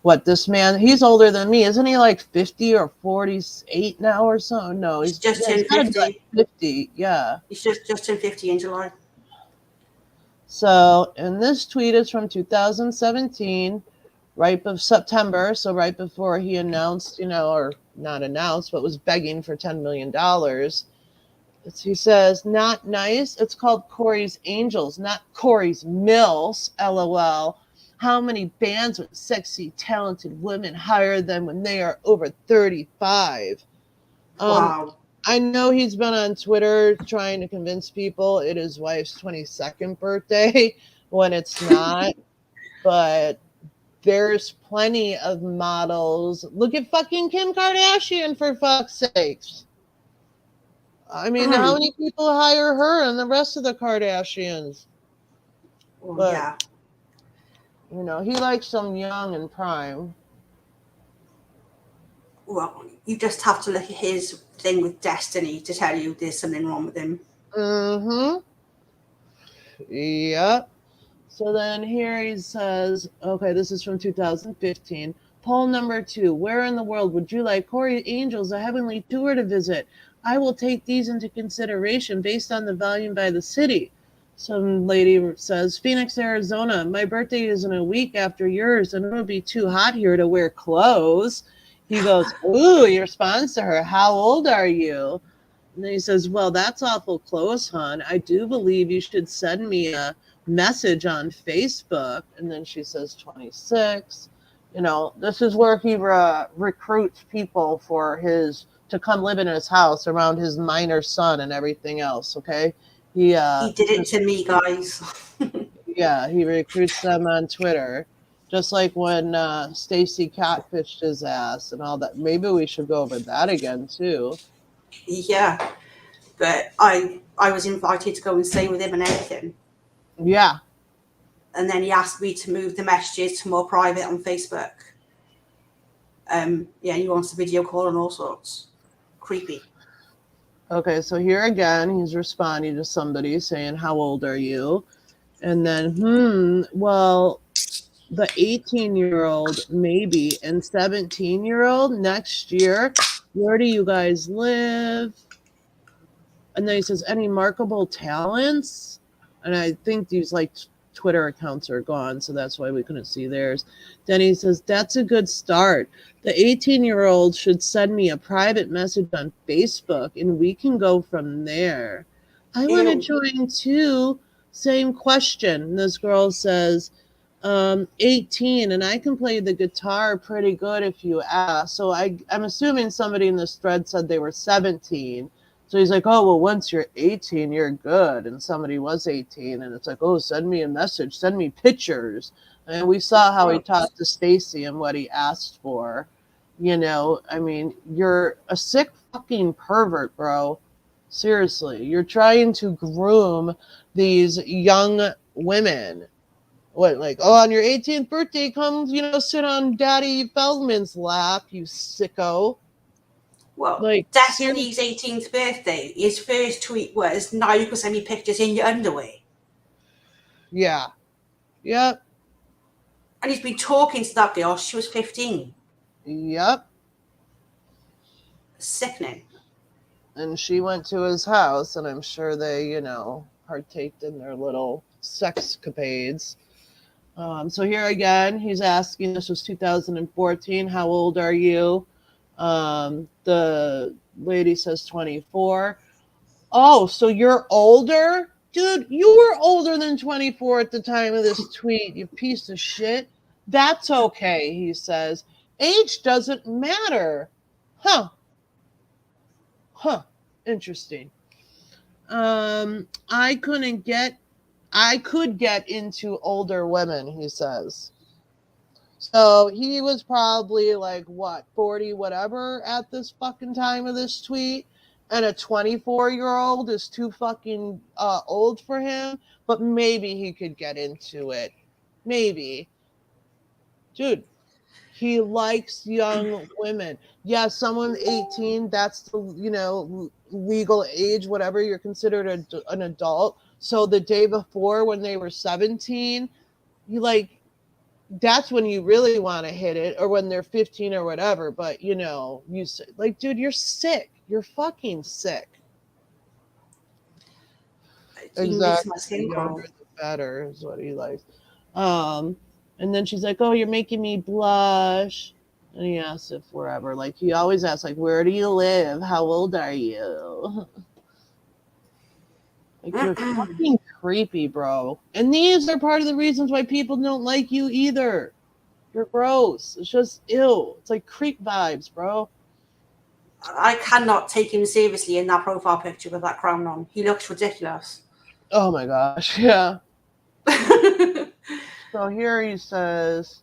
What, this man, he's older than me. Isn't he like 50 or 48 now or something? No, he's just turned 50. Like 50, yeah. He's just turned 50 in July. So, and this tweet is from 2017, right of September, so right before he announced, or not announced, but was begging for $10 million. He says, not nice. It's called Corey's Angels, not Corey's Mills, LOL. How many bands with sexy, talented women hire them when they are over 35? Wow. I know he's been on Twitter trying to convince people it is his wife's 22nd birthday when it's not. But there's plenty of models. Look at fucking Kim Kardashian, for fuck's sakes. I mean, how many people hire her and the rest of the Kardashians? Well, but, yeah. He likes them young and prime. Well, you just have to look at his thing with Destiny to tell you there's something wrong with him. Mm-hmm. Yep. So then here he says, okay, this is from 2015. Poll number 2. Where in the world would you like Corey Angels, a heavenly tour, to visit? I will take these into consideration based on the volume by the city. Some lady says, Phoenix, Arizona. My birthday is in a week after yours, and it'll be too hot here to wear clothes. He goes, ooh, he responds to her, how old are you? And then he says, well, that's awful close, hon. I do believe you should send me a message on Facebook. And then she says 26. This is where he recruits people to come live in his house around his minor son and everything else. Okay. He did it to me, guys. Yeah, he recruits them on Twitter, just like when Stacy catfished his ass and all that. Maybe we should go over that again too. Yeah, but I was invited to go and stay with him and everything. Yeah. And then he asked me to move the messages to more private on Facebook. Yeah, he wants a video call and all sorts. Creepy. Okay, so here again, he's responding to somebody saying, how old are you? And then, well, the 18-year-old maybe, and 17-year-old next year. Where do you guys live? And then he says, any markable talents? And I think these Twitter accounts are gone, so that's why we couldn't see theirs. Then he says, that's a good start. The 18-year-old should send me a private message on Facebook, and we can go from there. I want to join too. Same question. And this girl says, 18, and I can play the guitar pretty good if you ask. So I'm assuming somebody in this thread said they were 17. So he's like, oh, well, once you're 18, you're good. And somebody was 18. And it's like, oh, send me a message. Send me pictures. And we saw how he Gross. talked to Stacy and what he asked for. You know, I mean, you're a sick fucking pervert, bro. Seriously. You're trying to groom these young women. What, like, oh, on your 18th birthday, come, sit on Daddy Feldman's lap, you sicko. Well, Like, seriously. Destiny's 18th birthday, his first tweet was, now you can send me pictures in your underwear. Yeah. Yep. And he's been talking to that girl, she was 15. Yep. Sickening. And she went to his house, and I'm sure they, partaked in their little sexcapades. So here again, he's asking, this was 2014, how old are you? The lady says 24. Oh, so you're older? Dude, you were older than 24 at the time of this tweet, you piece of shit. That's okay, he says. Age doesn't matter. Huh. Huh. Interesting. I couldn't get I could get into older women, he says. So he was probably like what, 40 whatever at this fucking time of this tweet. And a 24-year-old is too fucking old for him, but maybe he could get into it. Maybe. Dude, he likes young women. Yeah, someone 18, that's the, legal age, whatever, you're considered an adult. So the day before when they were 17, you like, that's when you really want to hit it, or when they're 15 or whatever. But, like, dude, you're sick. You're fucking sick. He makes my Exactly. The skin younger, crawl. the better is what he likes. Um, and then she's like, "Oh, you're making me blush." And he asks if wherever. Like he always asks, like, "Where do you live? How old are you?" Like you're fucking creepy, bro. And these are part of the reasons why people don't like you either. You're gross. It's just ew. It's like creep vibes, bro. I cannot take him seriously in that profile picture with that crown on. He looks ridiculous. Oh my gosh, yeah. So here he says,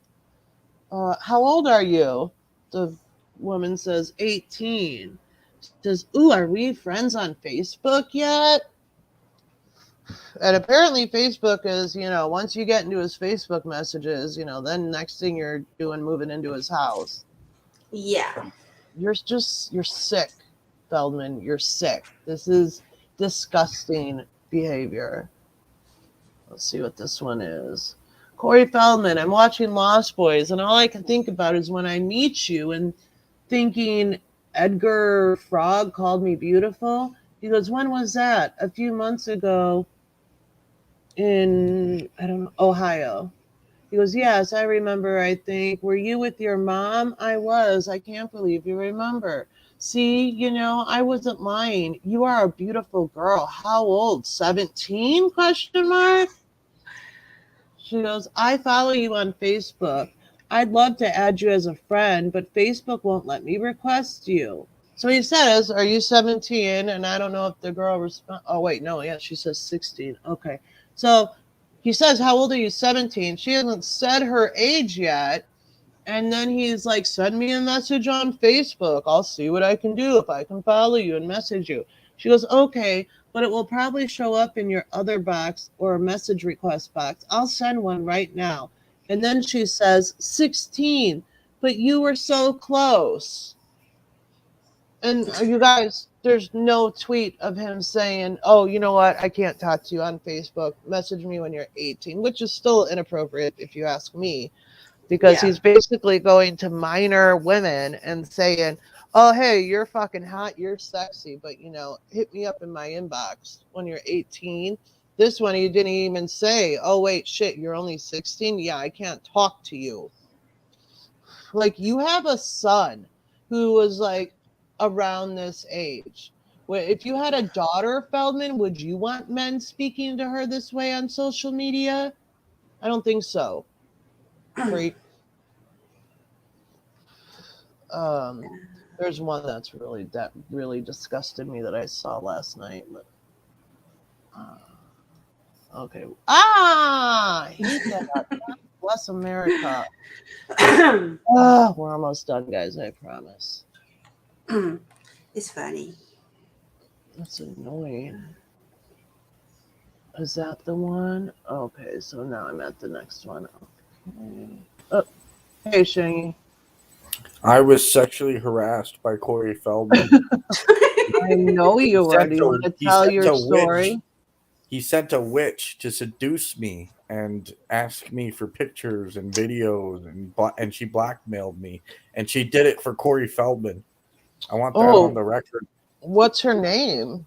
how old are you? The woman says 18. She says, ooh, are we friends on Facebook yet? And apparently Facebook is, once you get into his Facebook messages, then next thing you're doing, moving into his house. Yeah. You're sick, Feldman. You're sick. This is disgusting behavior. Let's see what this one is. Corey Feldman, I'm watching Lost Boys, and all I can think about is when I meet you and thinking Edgar Frog called me beautiful. He goes, when was that? A few months ago in, I don't know, Ohio. He goes, yes, I remember, I think. Were you with your mom? I was. I can't believe you remember. See, I wasn't lying. You are a beautiful girl. How old? 17? Question mark. She goes, I follow you on Facebook. I'd love to add you as a friend, but Facebook won't let me request you. So he says, are you 17? And I don't know if the girl responds. Oh, wait, no. Yeah, she says 16. Okay. So he says, how old are you? 17. She hasn't said her age yet. And then he's like, send me a message on Facebook. I'll see what I can do if I can follow you and message you. She goes, okay, but it will probably show up in your other box or a message request box. I'll send one right now. And then she says, 16, but you were so close. And you guys, there's no tweet of him saying, oh, you know what? I can't talk to you on Facebook. Message me when you're 18, which is still inappropriate if you ask me, because Yeah. he's basically going to minor women and saying, oh, hey, you're fucking hot. You're sexy. But, hit me up in my inbox when you're 18. This one, he didn't even say, oh, wait, shit, you're only 16. Yeah, I can't talk to you. Like, you have a son who was like around this age. If you had a daughter, Feldman, would you want men speaking to her this way on social media? I don't think so. Creep. There's one that really disgusted me that I saw last night. But, okay. Hate that. God bless America. We're almost done, guys. I promise. It's funny. That's annoying. Is that the one? Okay, so now I'm at the next one. Okay. Oh, hey, Shangy. I was sexually harassed by Corey Feldman. I know you were. Do you want to tell your story? He sent a witch to seduce me and ask me for pictures and videos, and she blackmailed me. And she did it for Corey Feldman. I want that on the record. What's her name?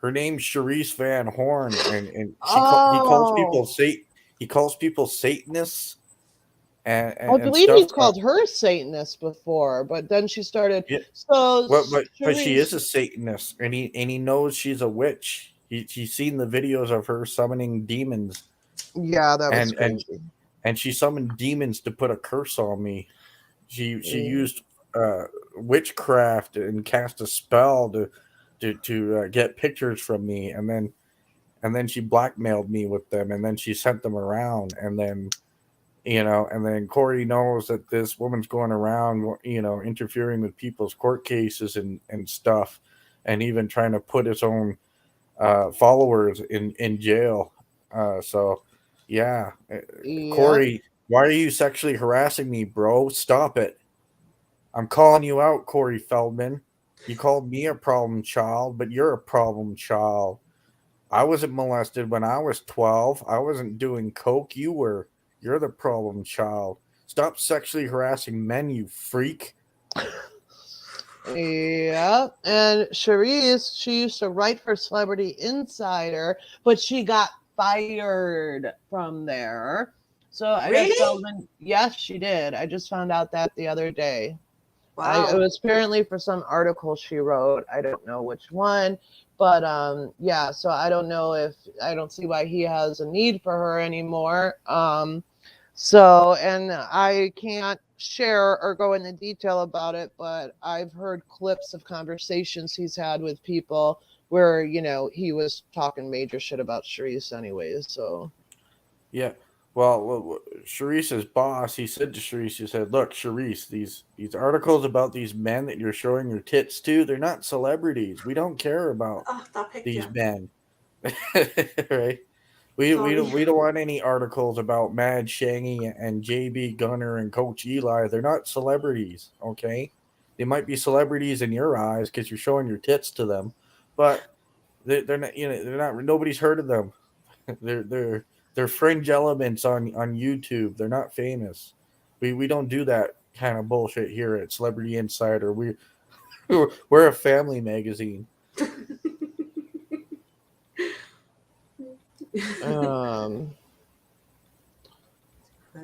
Her name's Charisse Van Horn, and he calls people Satanists. And I believe stuff. he called her Satanist before, but then she started. Yeah. So, but she is a Satanist, and he knows she's a witch. He's seen the videos of her summoning demons. Yeah, that was crazy. And she summoned demons to put a curse on me. She used witchcraft and cast a spell to get pictures from me, and then she blackmailed me with them, and then she sent them around, and then Corey knows that this woman's going around, interfering with people's court cases and stuff, and even trying to put his own followers in jail. Yeah. Corey, why are you sexually harassing me, bro? Stop it. I'm calling you out, Corey Feldman. You called me a problem child, but you're a problem child. I wasn't molested when I was 12. I wasn't doing coke. You were. You're the problem child. Stop sexually harassing men, you freak. Yeah, and Charisse, she used to write for Celebrity Insider, but she got fired from there. So I guess Feldman, yes, she did. I just found out that the other day. Wow. It was apparently for some article she wrote. I don't know which one, but yeah. So I don't see why he has a need for her anymore. So, and I can't share or go into detail about it, but I've heard clips of conversations he's had with people where, he was talking major shit about Charisse anyways, so. Yeah. Well, Charisse's boss, he said to Charisse, he said, look, Charisse, these articles about these men that you're showing your tits to, they're not celebrities. We don't care about these men. Right? We don't want any articles about Mad Shangy and JB Gunner and Coach Eli. They're not celebrities, okay? They might be celebrities in your eyes because you're showing your tits to them, but they're not. They're not. Nobody's heard of them. They're fringe elements on YouTube. They're not famous. We don't do that kind of bullshit here at Celebrity Insider. We're a family magazine.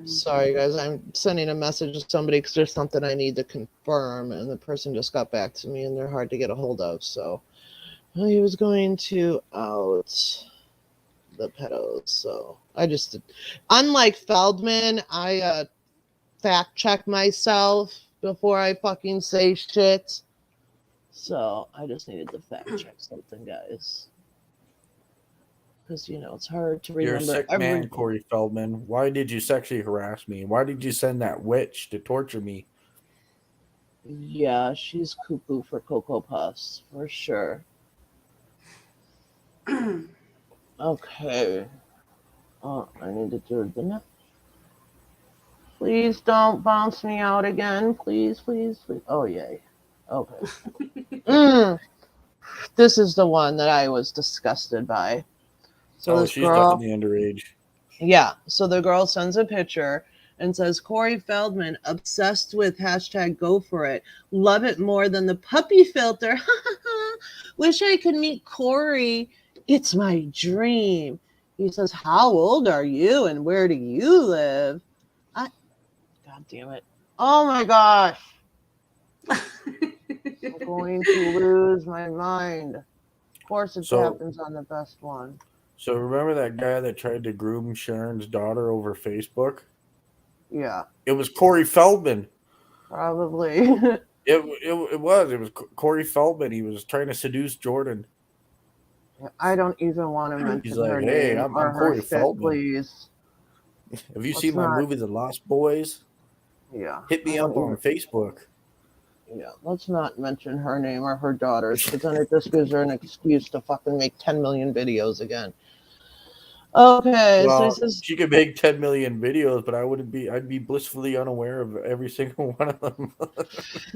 Sorry guys, I'm sending a message to somebody because there's something I need to confirm, and the person just got back to me and they're hard to get a hold of. So he was going to out the pedos. So I just, unlike Feldman, I fact check myself before I fucking say shit. So I just needed to fact check something, guys. Because, it's hard to remember. You're a sick man, Corey Feldman. Why did you sexually harass me? Why did you send that witch to torture me? Yeah, she's cuckoo for Cocoa Puffs, for sure. Okay. Oh, I need to do the Please don't bounce me out again. Please, please, please. Oh, yay. Okay. This is the one that I was disgusted by. So this she's girl, definitely underage. Yeah. So the girl sends a picture and says, Corey Feldman, obsessed with # go for it. Love it more than the puppy filter. Wish I could meet Corey. It's my dream. He says, how old are you and where do you live? God damn it. Oh my gosh. I'm going to lose my mind. Of course it happens on the best one. So remember that guy that tried to groom Sharon's daughter over Facebook? Yeah. It was Corey Feldman. Probably. It was Corey Feldman. He was trying to seduce Jordan. I don't even want to He's mention like, her "Hey, name or I'm her Corey shit, Feldman. please. Have you Let's seen my not. movie, The Lost Boys? Yeah, Hit I me don't up on even. Facebook." Yeah, let's not mention her name or her daughters, because then it just gives her an excuse to fucking make 10 million videos again. Okay, so he Well, says, she could make 10 million videos, but I'd be blissfully unaware of every single one of them.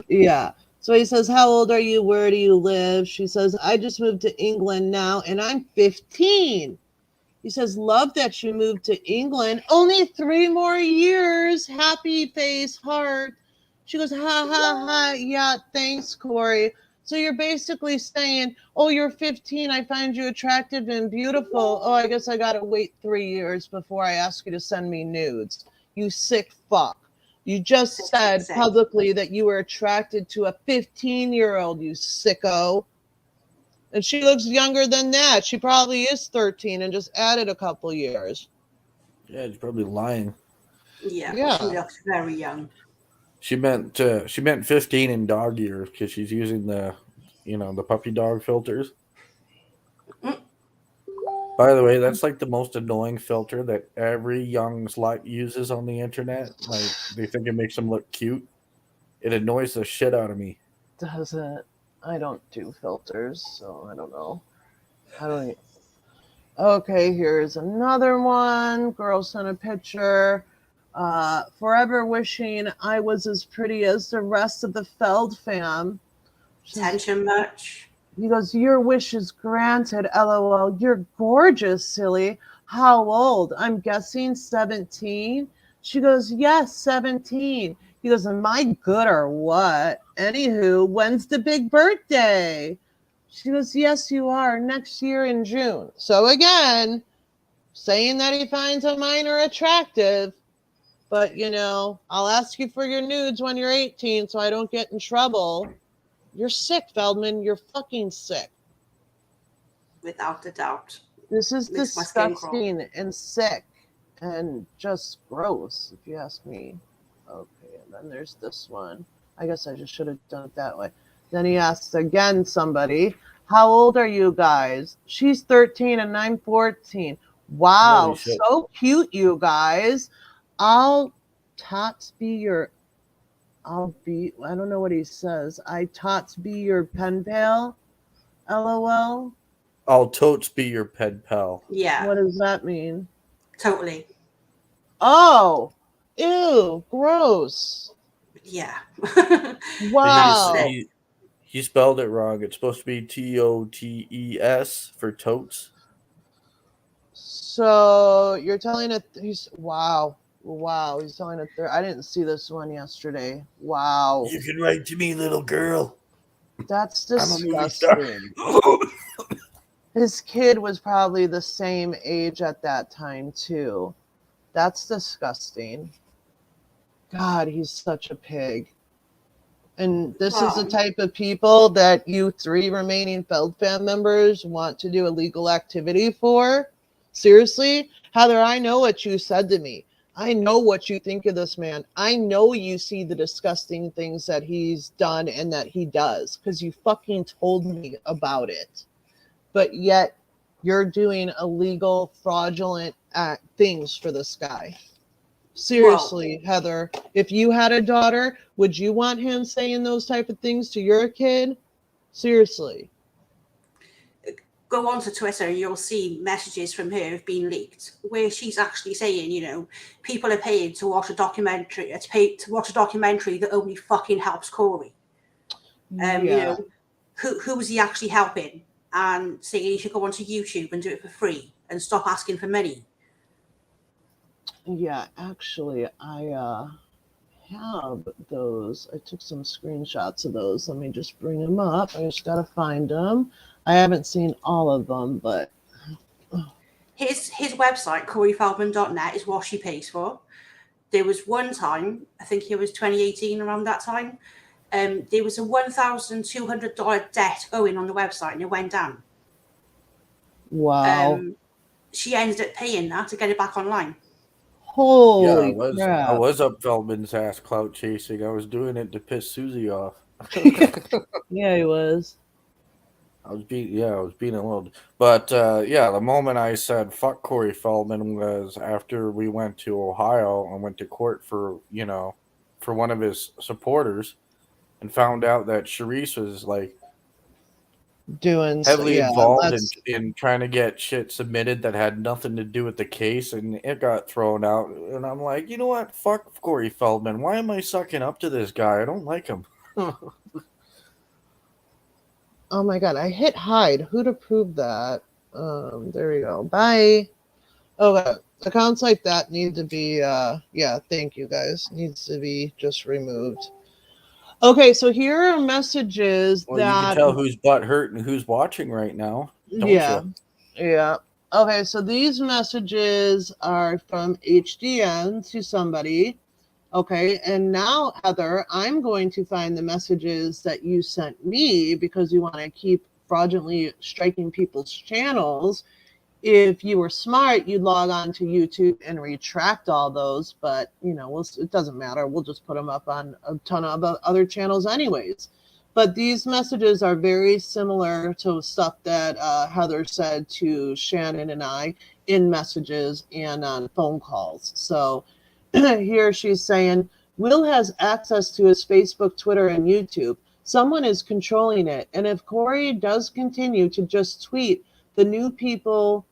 yeah. So he says, how old are you? Where do you live? She says, I just moved to England now and I'm 15. He says, love that you moved to England. Only 3 more years. Happy face, heart. She goes, ha, ha, ha. Yeah, thanks, Corey. So you're basically saying, oh, you're 15. I find you attractive and beautiful. Oh, I guess I got to wait 3 years before I ask you to send me nudes. You sick fuck. You just Sick, sick, said sick. publicly that you were attracted to a 15-year-old, you sicko. And she looks younger than that. She probably is 13 and just added a couple years. Yeah, she's probably lying. Yeah, she Yeah. looks very young. She meant 15 in dog years because she's using the puppy dog filters. Mm. By the way, that's like the most annoying filter that every young slut uses on the internet. Like they think it makes them look cute. It annoys the shit out of me. Does it? I don't do filters, so I don't know. I don't. Okay, here's another one. Girl sent a picture. Forever wishing I was as pretty as the rest of the Feld fam. Tension much? He goes, your wish is granted, LOL. You're gorgeous, silly. How old? I'm guessing 17. She goes, yes, 17. He goes, am I good or what? Anywho, when's the big birthday? She goes, yes, you are. Next year in June. So again, saying that he finds a minor attractive. But, I'll ask you for your nudes when you're 18 so I don't get in trouble. You're sick, Feldman. You're fucking sick. Without a doubt. This is Makes my skin crawl. disgusting and sick and just gross, if you ask me. Okay, and then there's this one. I guess I just should have done it that way. Then he asks again somebody, how old are you guys? She's 13 and I'm 14. Holy Wow, shit. so cute, you guys. I'll tots be your I don't know what he says. I tots be your pen pal? LOL. I'll totes be your pen pal. Yeah, What does that mean? totally. Oh, ew, gross. Yeah. Wow. Sick. He spelled it wrong. It's supposed to be TOTES for totes. So you're telling it, wow. He's telling it there. I didn't see this one yesterday. Wow. You can write to me, little girl. That's I'm a movie star. disgusting. His kid was probably the same age at that time, too. That's disgusting. God, he's such a pig. And this is the Well, type of people that you 3 remaining Feld fam members want to do illegal activity for? Seriously? Heather, I know what you said to me. I know what you think of this man. I know you see the disgusting things that he's done and that he does because you fucking told me about it. But yet you're doing illegal, fraudulent things for this guy. Seriously, Heather, if you had a daughter, would you want him saying those type of things to your kid? Seriously. go onto Twitter and you'll see messages from her have been leaked where she's actually saying, people are paid to watch a documentary. It's paid to watch a documentary that only fucking helps Corey. Yeah. Who was he actually helping? And saying you should go onto YouTube and do it for free and stop asking for money. Yeah, actually, I have those. I took some screenshots of those. Let me just bring them up. I just gotta find them. I haven't seen all of them, but His website, CoreyFeldman.net, is what she pays for. There was one time, I think it was 2018, around that time, there was a $1,200 debt owing on the website, and it went down. wow. She ended up paying that to get it back online. Holy I crap. was up Feldman's ass clout chasing. I was doing it to piss Susie off. Yeah, he was. I was being a little, but the moment I said fuck Corey Feldman was after we went to Ohio and went to court for for one of his supporters and found out that Sharice was like Doing so, heavily yeah, involved that's in trying to get shit submitted that had nothing to do with the case, and it got thrown out. And I'm like, you know what? Fuck Corey Feldman. Why am I sucking up to this guy? I don't like him. oh my god, I hit hide. Who'd approve that? There we go. Bye. Okay. Accounts like that need to be yeah, thank you guys. Needs to be just removed. Okay, so here are messages Well, you can that tell who's butt hurt and who's watching right now, don't yeah, you? yeah. Okay, so these messages are from HDN to somebody. Okay, and now, Heather, I'm going to find the messages that you sent me because you want to keep fraudulently striking people's channels. If you were smart, you'd log on to YouTube and retract all those, but it doesn't matter. We'll just put them up on a ton of other channels, anyways. But these messages are very similar to stuff that Heather said to Shannon and I in messages and on phone calls. So here she's saying, Will has access to his Facebook, Twitter, and YouTube. Someone is controlling it. And if Corey does continue to just tweet the new people,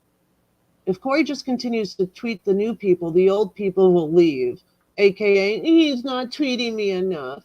if Corey just continues to tweet the new people, the old people will leave, aka he's not tweeting me enough.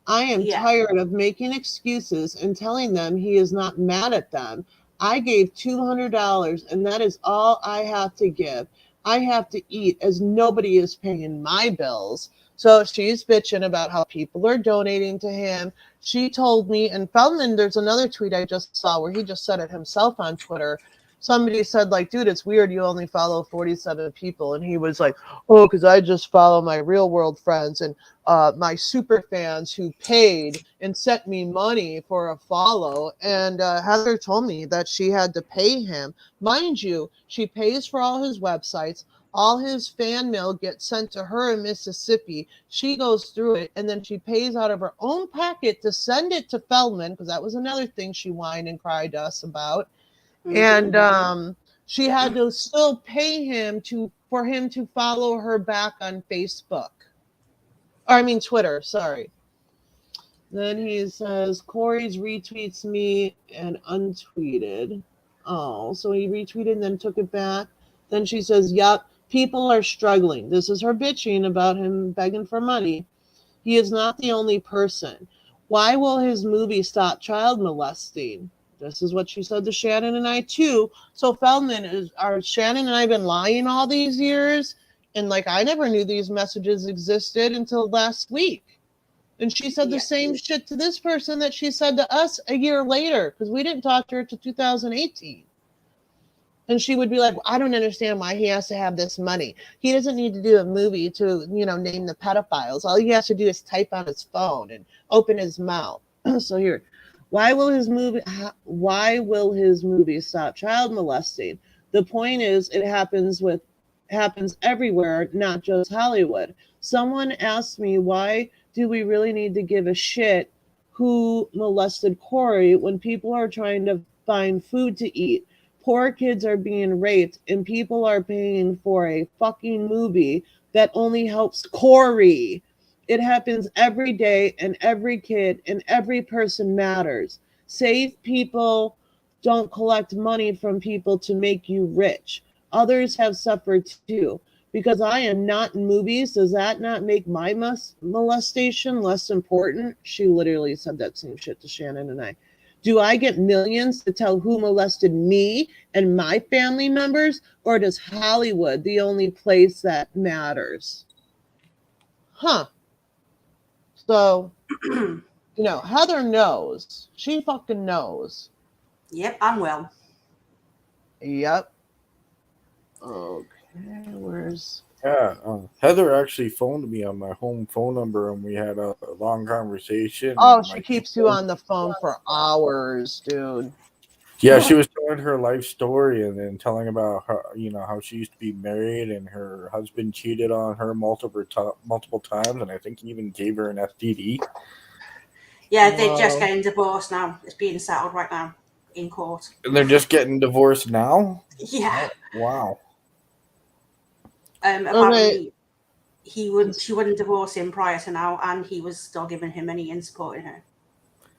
I am Yeah. tired of making excuses and telling them he is not mad at them. I gave $200 and that is all I have to give. I have to eat as nobody is paying my bills. So she's bitching about how people are donating to him. She told me, and Feldman, there's another tweet I just saw where he just said it himself on Twitter. Somebody said, like, dude, it's weird you only follow 47 people. And he was like, oh, because I just follow my real world friends and my super fans who paid and sent me money for a follow. And Heather told me that she had to pay him. Mind you, she pays for all his websites. All his fan mail gets sent to her in Mississippi. She goes through it, and then she pays out of her own pocket to send it to Feldman, because that was another thing she whined and cried to us about. And she had to still pay him for him to follow her back on Facebook. Or I mean Twitter, sorry. Then he says Corey's retweets me and untweeted. Oh, so he retweeted and then took it back. Then she says, "Yup, people are struggling." This is her bitching about him begging for money. He is not the only person. Why will his movie stop child molesting? This is what she said to Shannon and I too. So Feldman, are Shannon and I been lying all these years? And like I never knew these messages existed until last week. And she said the Yeah. same shit to this person that she said to us a year later because we didn't talk to her to 2018. And she would be like, I don't understand why he has to have this money. He doesn't need to do a movie to, name the pedophiles. All he has to do is type on his phone and open his mouth. So here, why will his movie stop child molesting? The point is it happens everywhere, not just Hollywood. Someone asked me, why do we really need to give a shit who molested Corey when people are trying to find food to eat? Poor kids are being raped and people are paying for a fucking movie that only helps Corey. It happens every day, and every kid and every person matters. Save people, don't collect money from people to make you rich. Others have suffered too. Because I am not in movies, does that not make my molestation less important? She literally said that same shit to Shannon and I. Do I get millions to tell who molested me and my family members, or does Hollywood the only place that matters? Huh. So, Heather knows. She fucking knows. Yep, I'm well. Yep. Okay, where's... Yeah, Heather actually phoned me on my home phone number, and we had a long conversation. Oh, she keeps you on the phone for hours, dude. Yeah, she was telling her life story and then telling about her, how she used to be married and her husband cheated on her multiple times, and I think he even gave her an STD. Yeah, they're just Whoa. getting divorced now. It's being settled right now in court. And they're just getting divorced now? Yeah. Oh, wow. Okay. Apparently, she wouldn't divorce him prior to now, and he was still giving her money and supporting her.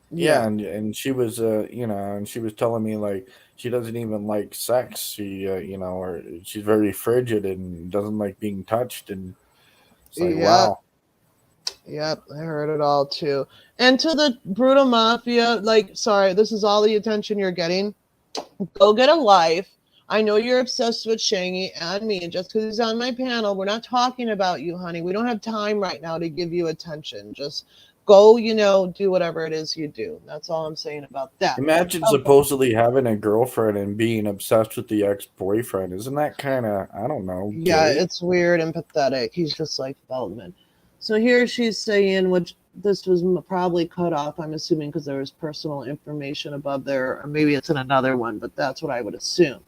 Yeah, Yeah. and she was and she was telling me like she doesn't even like sex. She or she's very frigid and doesn't like being touched, and it's like, Yep. wow. Yep. I heard it all too. And to the brutal mafia, like, sorry, this is all the attention you're getting. Go get a life. I know you're obsessed with Shangy and me. Just because he's on my panel, we're not talking about you, honey. We don't have time right now to give you attention. Just go, do whatever it is you do. That's all I'm saying about that. Imagine Okay. supposedly having a girlfriend and being obsessed with the ex-boyfriend. Isn't that kind of, I don't know, Yeah, gay? it's weird and pathetic. He's just like Feldman. So here she's saying, which this was probably cut off, I'm assuming, because there was personal information above there, or maybe it's in another one, but that's what I would assume.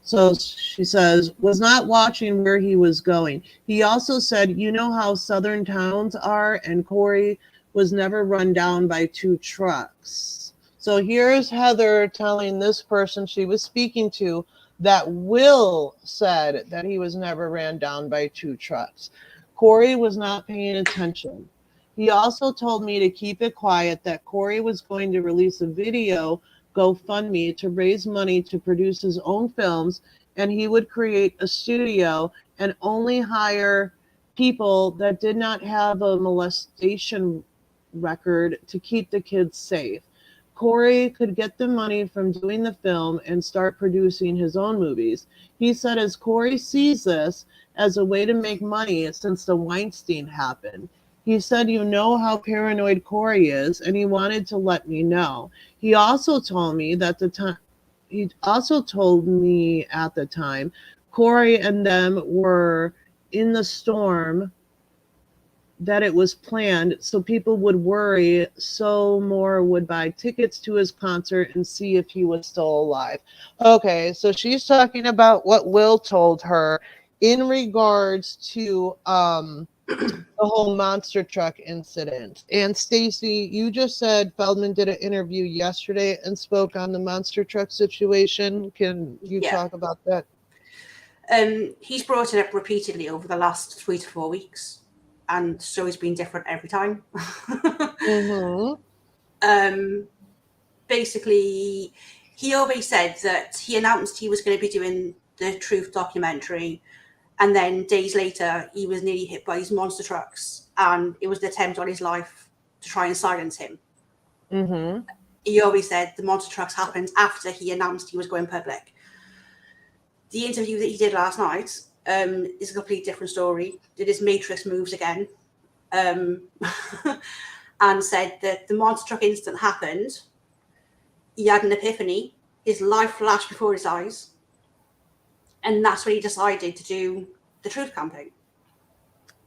So she says, was not watching where he was going. He also said, you know how southern towns are, and Corey was never run down by two trucks. So here's Heather telling this person she was speaking to that Will said that he was never ran down by two trucks. Corey was not paying attention. He also told me to keep it quiet, that Corey was going to release a video GoFundMe to raise money to produce his own films, and he would create a studio and only hire people that did not have a molestation record to keep the kids safe. Corey could get the money from doing the film and start producing his own movies. He said, as Corey sees this as a way to make money since the Weinstein happened. He said, you know how paranoid Corey is, and he wanted to let me know. He also told me that the time he also told me at the time Corey and them were in the storm, that it was planned so people would worry, so more would buy tickets to his concert and see if he was still alive. Okay, so she's talking about what Will told her in regards to the whole monster truck incident. And Stacy, you just said Feldman did an interview yesterday and spoke on the monster truck situation. Can you Yeah. talk about that? He's brought it up repeatedly over the last 3 to 4 weeks, and so he's been different every time. Basically, he always said that he announced he was going to be doing the Truth documentary, and then days later he was nearly hit by these monster trucks, and it was an attempt on his life to try and silence him. He always said the monster trucks happened after he announced he was going public. The interview that he did last night is a completely different story. Did his Matrix moves again, and said that the monster truck incident happened. He had an epiphany. His life flashed before his eyes, and that's when he decided to do the Truth campaign.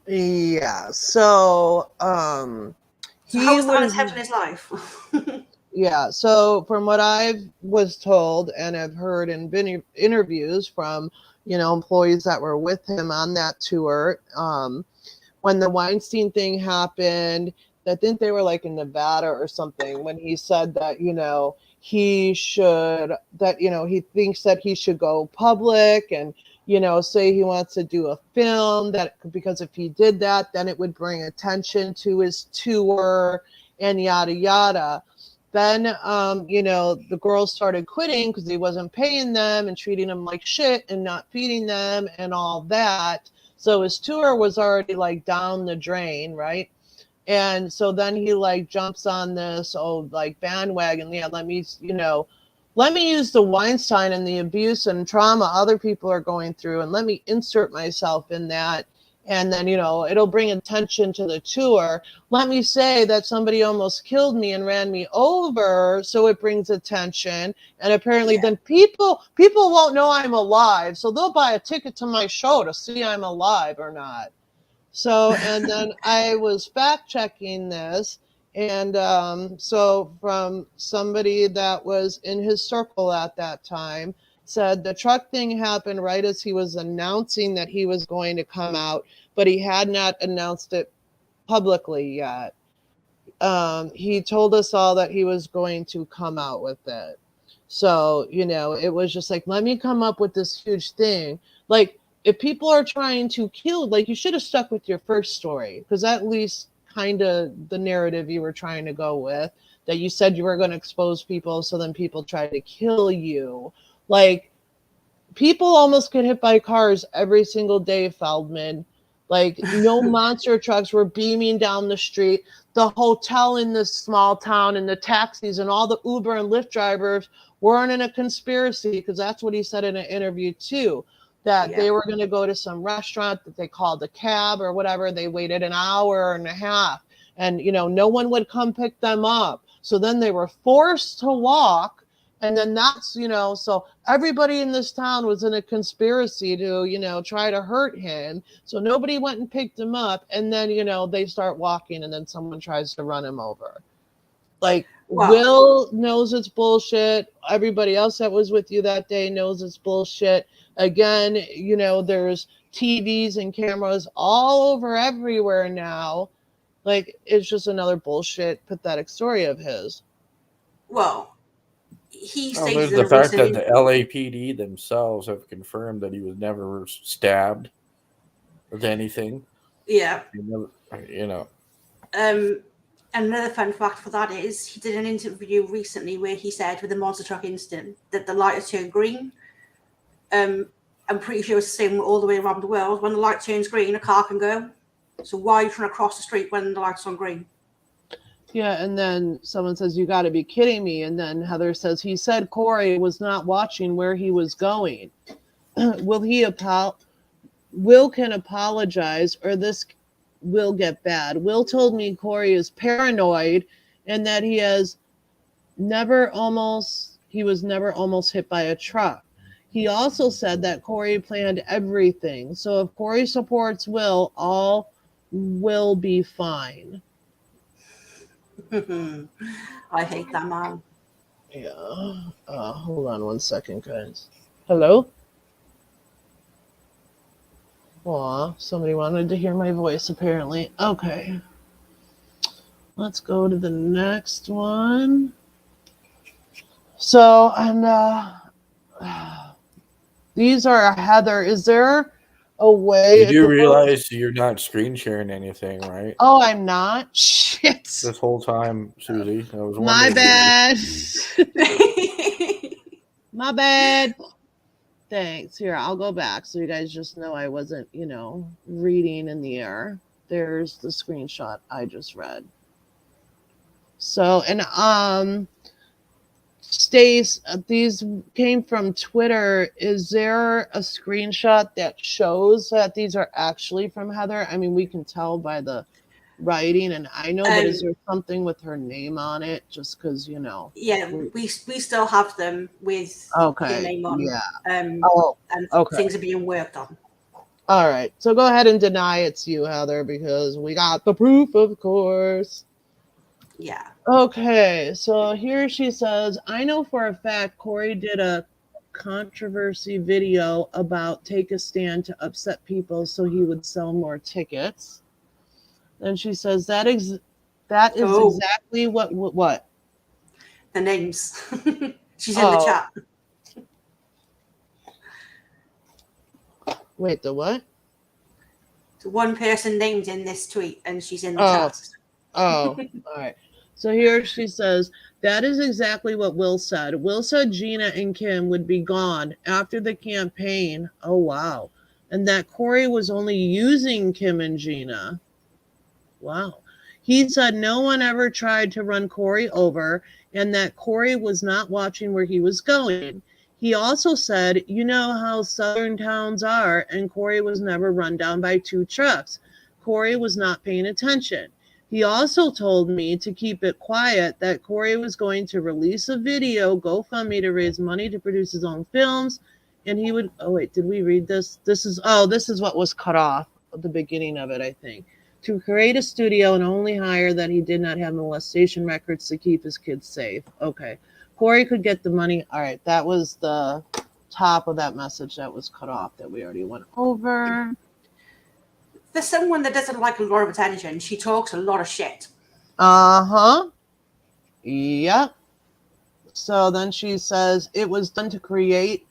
Yeah. So He how is that an was attempt on his life? Yeah, so from what I was told and have heard in interviews from, employees that were with him on that tour, when the Weinstein thing happened, I think they were like in Nevada or something, when he said that, he thinks that he should go public and, say he wants to do a film, that because if he did that, then it would bring attention to his tour and yada yada. Then, the girls started quitting because he wasn't paying them and treating them like shit and not feeding them and all that. So his tour was already like down the drain, right? And so then he like jumps on this like bandwagon. Yeah, let me use the Weinstein and the abuse and trauma other people are going through, and let me insert myself in that. And then, it'll bring attention to the tour. Let me say that somebody almost killed me and ran me over, so it brings attention. And apparently then people won't know I'm alive, so they'll buy a ticket to my show to see I'm alive or not. So, and then I was fact checking this. And so from somebody that was in his circle at that time, said the truck thing happened right as he was announcing that he was going to come out, but he had not announced it publicly yet. he told us all that he was going to come out with it. So, it was just like, let me come up with this huge thing. Like, if people are trying to kill, like, you should have stuck with your first story, because at least kind of the narrative you were trying to go with, that you said you were going to expose people, so then people try to kill you. Like, people almost get hit by cars every single day, Feldman. Like, no monster trucks were beaming down the street. The hotel in this small town and the taxis and all the Uber and Lyft drivers weren't in a conspiracy, because that's what he said in an interview too, that they were going to go to some restaurant that they called a cab or whatever. They waited an hour and a half, and no one would come pick them up. So then they were forced to walk. And then that's, so everybody in this town was in a conspiracy to, try to hurt him. So nobody went and picked him up. And then, they start walking, and then someone tries to run him over. Like, Wow. Will knows it's bullshit. Everybody else that was with you that day knows it's bullshit. Again, there's TVs and cameras all over everywhere now. Like, it's just another bullshit, pathetic story of his. Well, he Oh, stated there's in the a fact recent that the LAPD themselves have confirmed that he was never stabbed with anything. Yeah. You know. Another fun fact for that is he did an interview recently where he said with the monster truck incident that the light has turned green. I'm pretty sure it's the same all the way around the world. When the light turns green, a car can go. So why are you trying to cross the street when the light's on green? Yeah, and then someone says, you got to be kidding me. And then Heather says, he said Corey was not watching where he was going. Will can apologize, or this will get bad. Will told me Corey is paranoid and that he was never almost hit by a truck. He also said that Corey planned everything. So if Corey supports Will, all will be fine. I hate that man. Yeah. Hold on one second, guys. Hello? Aw, somebody wanted to hear my voice, apparently. Okay. Let's go to the next one. So, and these are Heather. Is there a way? You do realize you're not screen sharing anything, right? Oh, I'm not? Shit. This whole time, Susie. I was My bad. My bad. Thanks. Here, I'll go back so you guys just know I wasn't, reading in the air. There's the screenshot I just read. So, and Stace, these came from Twitter. Is there a screenshot that shows that these are actually from Heather? I mean, we can tell by the writing, and I know, but is there something with her name on it? Just because, Yeah, we still have them with your name on. Yeah. And things are being worked on. All right. So go ahead and deny it's you, Heather, because we got the proof, of course. Yeah. Okay. So here she says, I know for a fact Corey did a controversy video about take a stand to upset people so he would sell more tickets. Then she says that is exactly what? The names. She's in the chat. Wait, the what? One person named in this tweet, and she's in the chat. All right. So here she says, that is exactly what Will said. Will said Gina and Kim would be gone after the campaign. Oh, wow. And that Corey was only using Kim and Gina. Wow. He said no one ever tried to run Corey over and that Corey was not watching where he was going. He also said, you know how southern towns are, and Corey was never run down by two trucks. Corey was not paying attention. He also told me to keep it quiet, that Corey was going to release a video, GoFundMe, to raise money to produce his own films. And he would, oh wait, did we read this? This is what was cut off at the beginning of it, I think. To create a studio and only hire that he did not have molestation records to keep his kids safe. Okay. Corey could get the money. All right. That was the top of that message that was cut off that we already went over. For someone that doesn't like a lot of attention, she talks a lot of shit. Uh-huh. Yep. So then she says it was done to create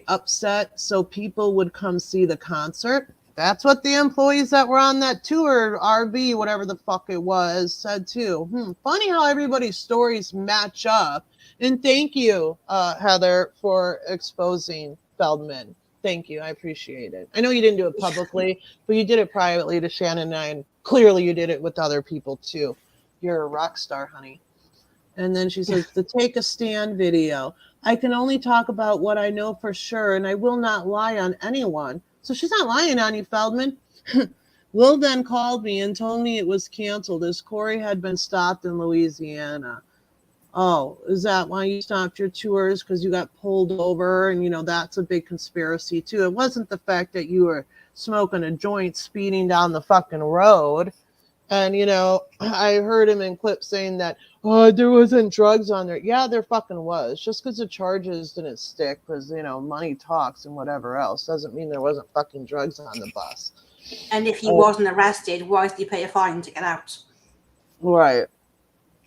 upset so people would come see the concert. That's what the employees that were on that tour, RV, whatever the fuck it was, said too. Funny how everybody's stories match up. And thank you, Heather, for exposing Feldman. Thank you. I appreciate it. I know you didn't do it publicly, but you did it privately to Shannon and I, and clearly you did it with other people too. You're a rock star, honey. And then she says, the Take a Stand video. I can only talk about what I know for sure, and I will not lie on anyone. So she's not lying on you, Feldman. Will then called me and told me it was canceled as Corey had been stopped in Louisiana. Oh, is that why you stopped your tours? Because you got pulled over? And, that's a big conspiracy, too. It wasn't the fact that you were smoking a joint speeding down the fucking road. And, I heard him in clips saying that, there wasn't drugs on there. Yeah, there fucking was. Just because the charges didn't stick because, money talks and whatever else doesn't mean there wasn't fucking drugs on the bus. And if he wasn't arrested, why did he pay a fine to get out? Right.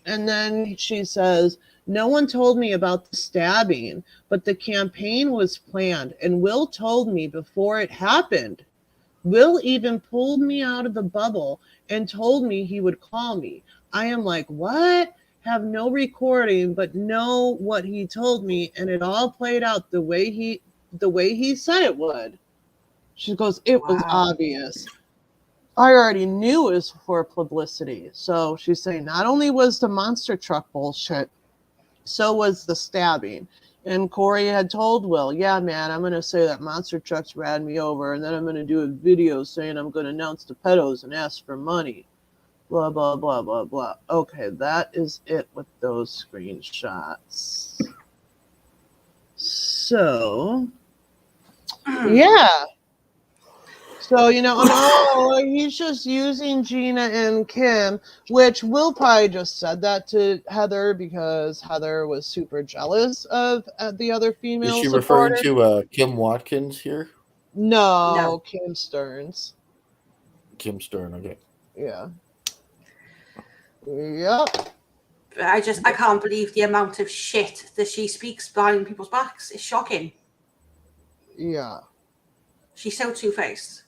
And then she says, no one told me about the stabbing, but the campaign was planned. And Will told me before it happened. Will even pulled me out of the bubble and told me he would call me. I am like, what? Have no recording, but know what he told me, and it all played out the way he said it would. She goes, it was obvious. I already knew it was for publicity. So she's saying not only was the monster truck bullshit, so was the stabbing. And Corey had told Will, yeah, man, I'm going to say that monster trucks ran me over, and then I'm going to do a video saying I'm going to announce the pedos and ask for money. Blah, blah, blah, blah, blah. Okay, that is it with those screenshots. So, yeah. So, he's just using Gina and Kim, which Will probably just said that to Heather because Heather was super jealous of the other female Is she supporters. referring to Kim Watkins here? No, Kim Stearns. Kim Stern, okay. Yeah. Yep. I can't believe the amount of shit that she speaks behind people's backs. It's shocking. Yeah. She's so two-faced.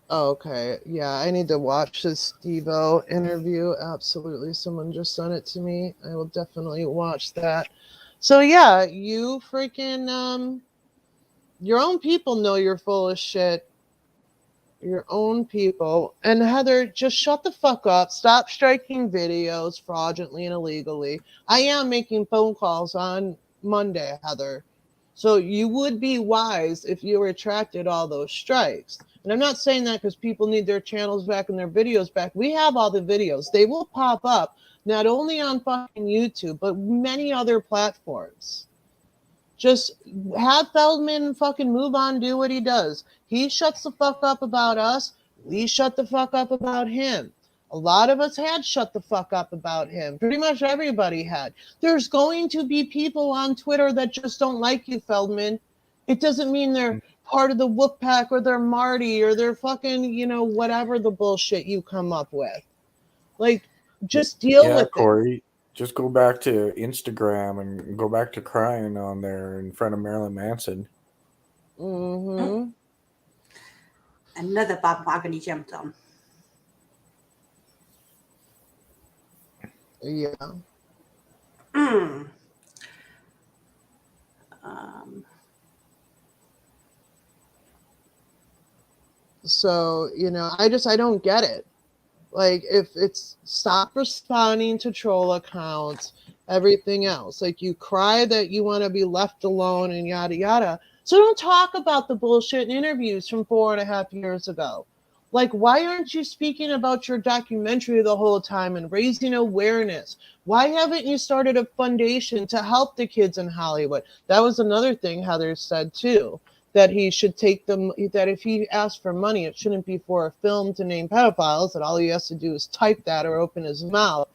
Okay. Yeah, I need to watch this Steve-O interview. Absolutely. Someone just sent it to me. I will definitely watch that. So yeah, you freaking your own people know you're full of shit. Your own people. And Heather, just shut the fuck up. Stop striking videos fraudulently and illegally. I am making phone calls on Monday, Heather. So you would be wise if you retracted all those strikes. And I'm not saying that because people need their channels back and their videos back. We have all the videos. They will pop up not only on fucking YouTube, but many other platforms. Just have Feldman fucking move on, do what he does. He shuts the fuck up about us. We shut the fuck up about him. A lot of us had shut the fuck up about him. Pretty much everybody had. There's going to be people on Twitter that just don't like you, Feldman. It doesn't mean they're part of the Wolfpack or they're Marty or they're fucking, whatever the bullshit you come up with. Like, just deal with Corey. it. Just go back to Instagram and go back to crying on there in front of Marilyn Manson. Mm-hmm. Another bandwagon he jumped on. Yeah. So, I don't get it. Like, if it's stop responding to troll accounts, everything else. Like, you cry that you want to be left alone and yada, yada. So don't talk about the bullshit interviews from 4.5 years ago. Like, why aren't you speaking about your documentary the whole time and raising awareness? Why haven't you started a foundation to help the kids in Hollywood? That was another thing Heather said, too. That he should take them, that if he asked for money, it shouldn't be for a film to name pedophiles, that all he has to do is type that or open his mouth,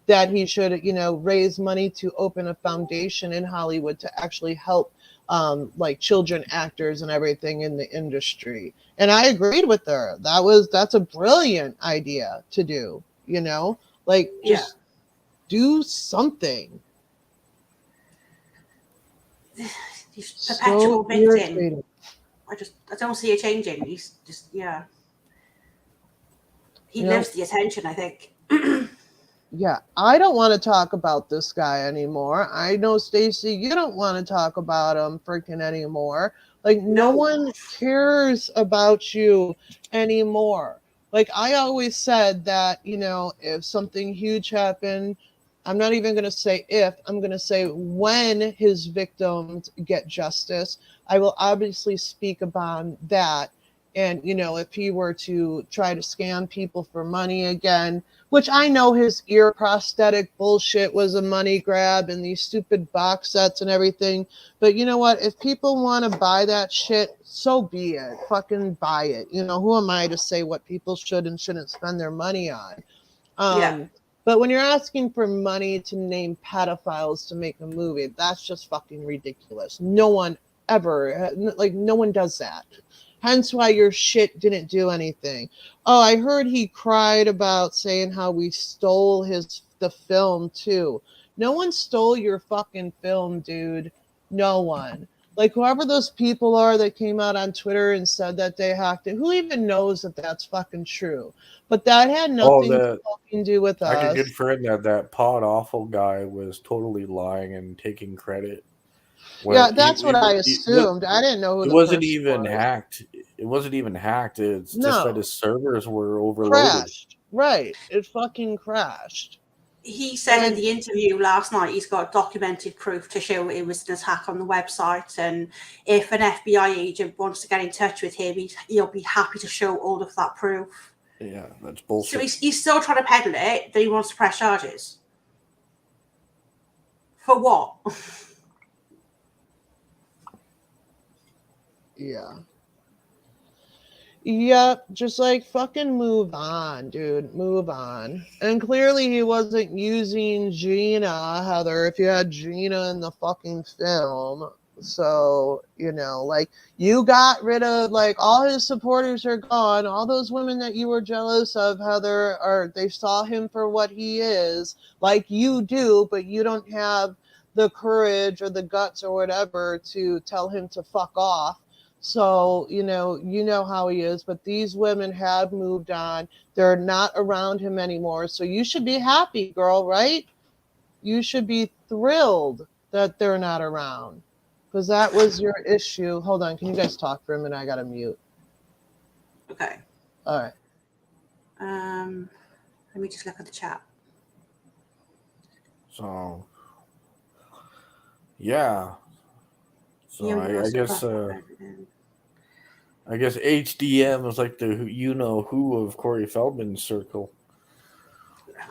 that he should, raise money to open a foundation in Hollywood to actually help like children actors and everything in the industry. And I agreed with her. That's a brilliant idea to do, you know, like just do something. He's So perpetual victim. irritating. I don't see it changing. He's just he You lives know, the attention, I think. yeah, I don't want to talk about this guy anymore. I know, Stacy, you don't want to talk about him freaking anymore. Like, no No. one cares about you anymore. Like, I always said that, you know, if something huge happened, I'm not even going to say if, I'm going to say when his victims get justice, I will obviously speak about that. And, you know, if he were to try to scam people for money again, which I know his ear prosthetic bullshit was a money grab and these stupid box sets and everything. But you know what? If people want to buy that shit, so be it. Fucking buy it. You know, who am I to say what people should and shouldn't spend their money on? Yeah. But when you're asking for money to name pedophiles to make a movie, that's just fucking ridiculous. No one ever, like, no one does that. Hence why your shit didn't do anything. Oh, I heard he cried about saying how we stole the film too. No one stole your fucking film, dude. No one. Like, whoever those people are that came out on Twitter and said that they hacked it, who even knows if that's fucking true? But that had nothing to fucking do with I got a good us. friend that pod awful guy was totally lying and taking credit. Yeah, When that's what I assumed. I didn't know who it the wasn't person even was. hacked. It wasn't even hacked. It's just that No, his servers were overloaded. crashed. Right. It fucking crashed. He said in And the interview last night he's got documented proof to show it was an attack on the website, and if an FBI agent wants to get in touch with him, he'll be happy to show all of that proof. Yeah, that's So bullshit. he's still trying to peddle it, that he wants to press charges. For what? yeah. Yep, just like fucking move on, dude. Move on. And clearly he wasn't using Gina, Heather, if you had Gina in the fucking film. So, you know, like, you got rid of, like, all his supporters are gone. All those women that you were jealous of, Heather, they saw him for what he is, like you do, but you don't have the courage or the guts or whatever to tell him to fuck off. So, you know how he is, but these women have moved on. They're not around him anymore. So you should be happy, girl, right? You should be thrilled that they're not around, because that was your issue. Hold on. Can you guys talk for a minute? I got to mute. Okay. All right. Let me just look at the chat. So, yeah. So I guess HDM was like the who of Corey Feldman's circle.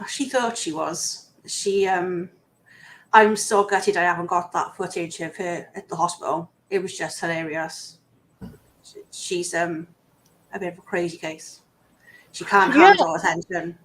She thought she was. I'm so gutted I haven't got that footage of her at the hospital. It was just hilarious. She's a bit of a crazy case. She can't handle attention.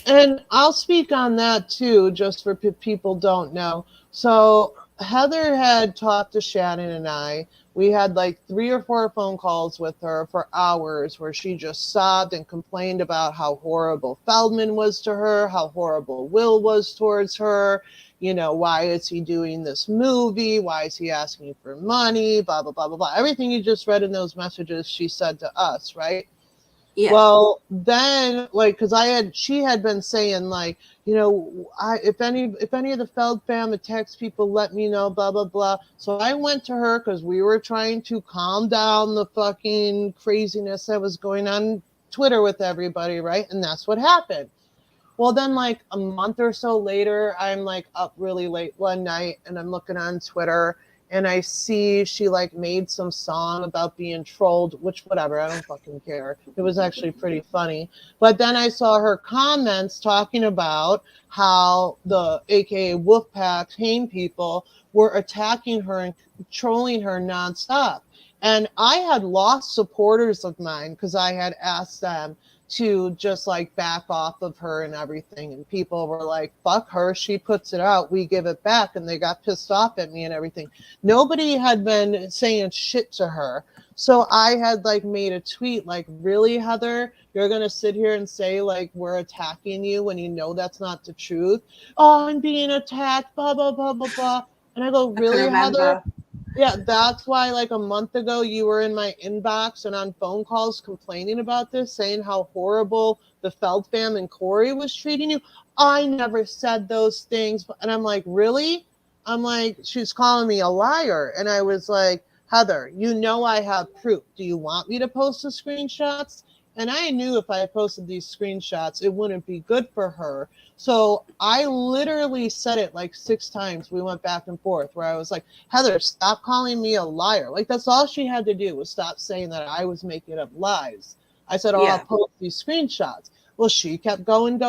And I'll speak on that too, just for people don't know. So Heather had talked to Shannon and I. We had like 3 or 4 phone calls with her for hours where she just sobbed and complained about how horrible Feldman was to her, how horrible Will was towards her. You know, why is he doing this movie? Why is he asking for money? Blah, blah, blah, blah, blah. Everything you just read in those messages she said to us, right? Yeah. Well, then, like, because she had been saying, like, you know, if any of the Feld fam attacks people, let me know, blah blah blah. So I went to her because we were trying to calm down the fucking craziness that was going on Twitter with everybody, right? And that's what happened. Well, then, like a month or so later, I'm like up really late one night, and I'm looking on Twitter. And I see she like made some song about being trolled, which whatever, I don't fucking care. It was actually pretty funny. But then I saw her comments talking about how the AKA Wolfpack Hain people were attacking her and trolling her nonstop. And I had lost supporters of mine because I had asked them to just like back off of her and everything. And people were like, fuck her. She puts it out. We give it back. And they got pissed off at me and everything. Nobody had been saying shit to her. So I had like made a tweet like, really, Heather, you're going to sit here and say like we're attacking you when you know that's not the truth. Oh, I'm being attacked, blah, blah, blah, blah, blah. And I go, really, Heather? Yeah, that's why like a month ago you were in my inbox and on phone calls complaining about this, saying how horrible the Feld fam and Corey was treating you. I never said those things. And I'm like, really? I'm like, she's calling me a liar. And I was like, Heather, you know I have proof. Do you want me to post the screenshots? And I knew if I posted these screenshots, it wouldn't be good for her. So I literally said it like 6 times. We went back and forth where I was like, Heather, stop calling me a liar. Like that's all she had to do was stop saying that I was making up lies. I said, oh, I'll post these screenshots. Well, she kept going.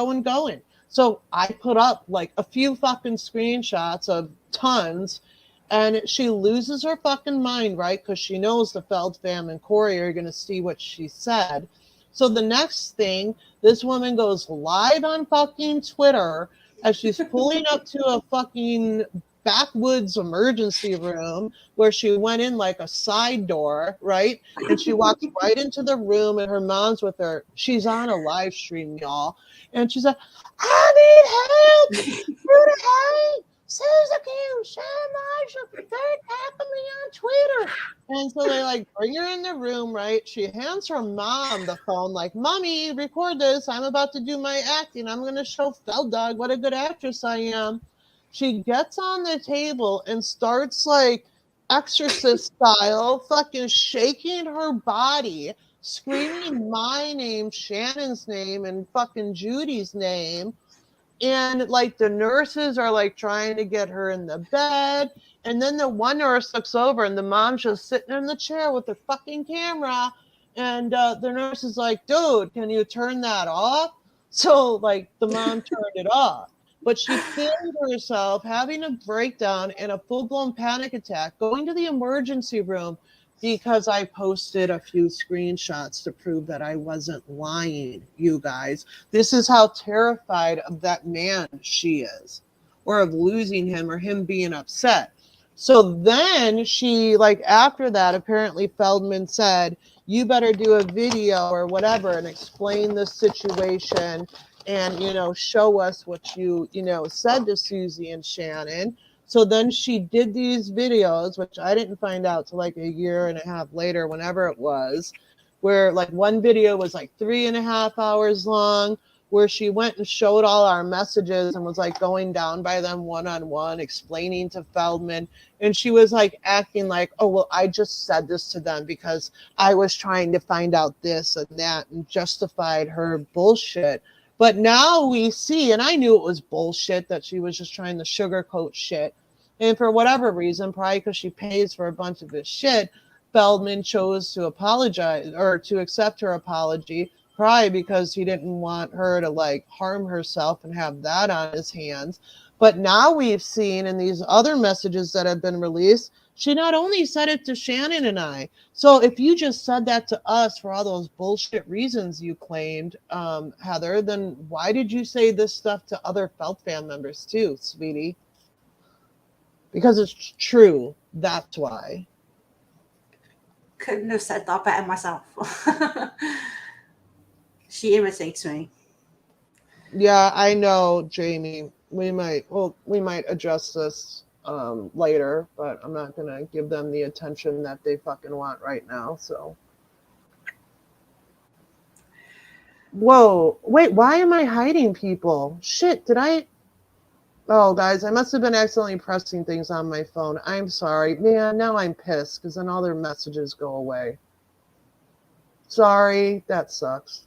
So I put up like a few fucking screenshots of tons, and she loses her fucking mind, right? Because she knows the Feld fam and Corey are going to see what she said. So the next thing, this woman goes live on fucking Twitter as she's pulling up to a fucking backwoods emergency room where she went in like a side door, right? And she walks right into the room and her mom's with her. She's on a live stream, y'all. And she's like, I need help! Rudy, hey! Suzi-Q, Sean Marshall, they're attacking me on Twitter. And so they like bring her in the room, right? She hands her mom the phone, like, Mommy, record this. I'm about to do my acting. I'm going to show Feldog what a good actress I am. She gets on the table and starts like exorcist style, fucking shaking her body, screaming my name, Shannon's name, and fucking Judy's name. And like the nurses are like trying to get her in the bed. And then the one nurse looks over and the mom's just sitting in the chair with the fucking camera. And the nurse is like, dude, can you turn that off? So like the mom turned it off. But she filmed herself having a breakdown and a full-blown panic attack, going to the emergency room because I posted a few screenshots to prove that I wasn't lying, you guys. This is how terrified of that man she is, or of losing him or him being upset. So then she, like after that, apparently Feldman said, you better do a video or whatever and explain the situation and, you know, show us what you know, said to Suzi and Shannon. So then she did these videos, which I didn't find out till like a year and a half later, whenever it was, where like one video was like 3.5 hours long, where she went and showed all our messages and was like going down by them one-on-one, explaining to Feldman. And she was like acting like, oh, well, I just said this to them because I was trying to find out this and that, and justified her bullshit. But now we see, and I knew it was bullshit, that she was just trying to sugarcoat shit. And for whatever reason, probably because she pays for a bunch of this shit, Feldman chose to apologize or to accept her apology, probably because he didn't want her to like harm herself and have that on his hands. But now we've seen in these other messages that have been released, she not only said it to Shannon and I. So if you just said that to us for all those bullshit reasons you claimed, Heather, then why did you say this stuff to other Felt fan members too, sweetie? Because it's true. That's why. Couldn't have said that better myself. She irritates me. Yeah, I know, Jamie. We might address this later, but I'm not gonna give them the attention that they fucking want right now. So, whoa, wait, why am I hiding people? Shit, did I? Oh, guys, I must have been accidentally pressing things on my phone. I'm sorry, man. Now I'm pissed because then all their messages go away. Sorry, that sucks.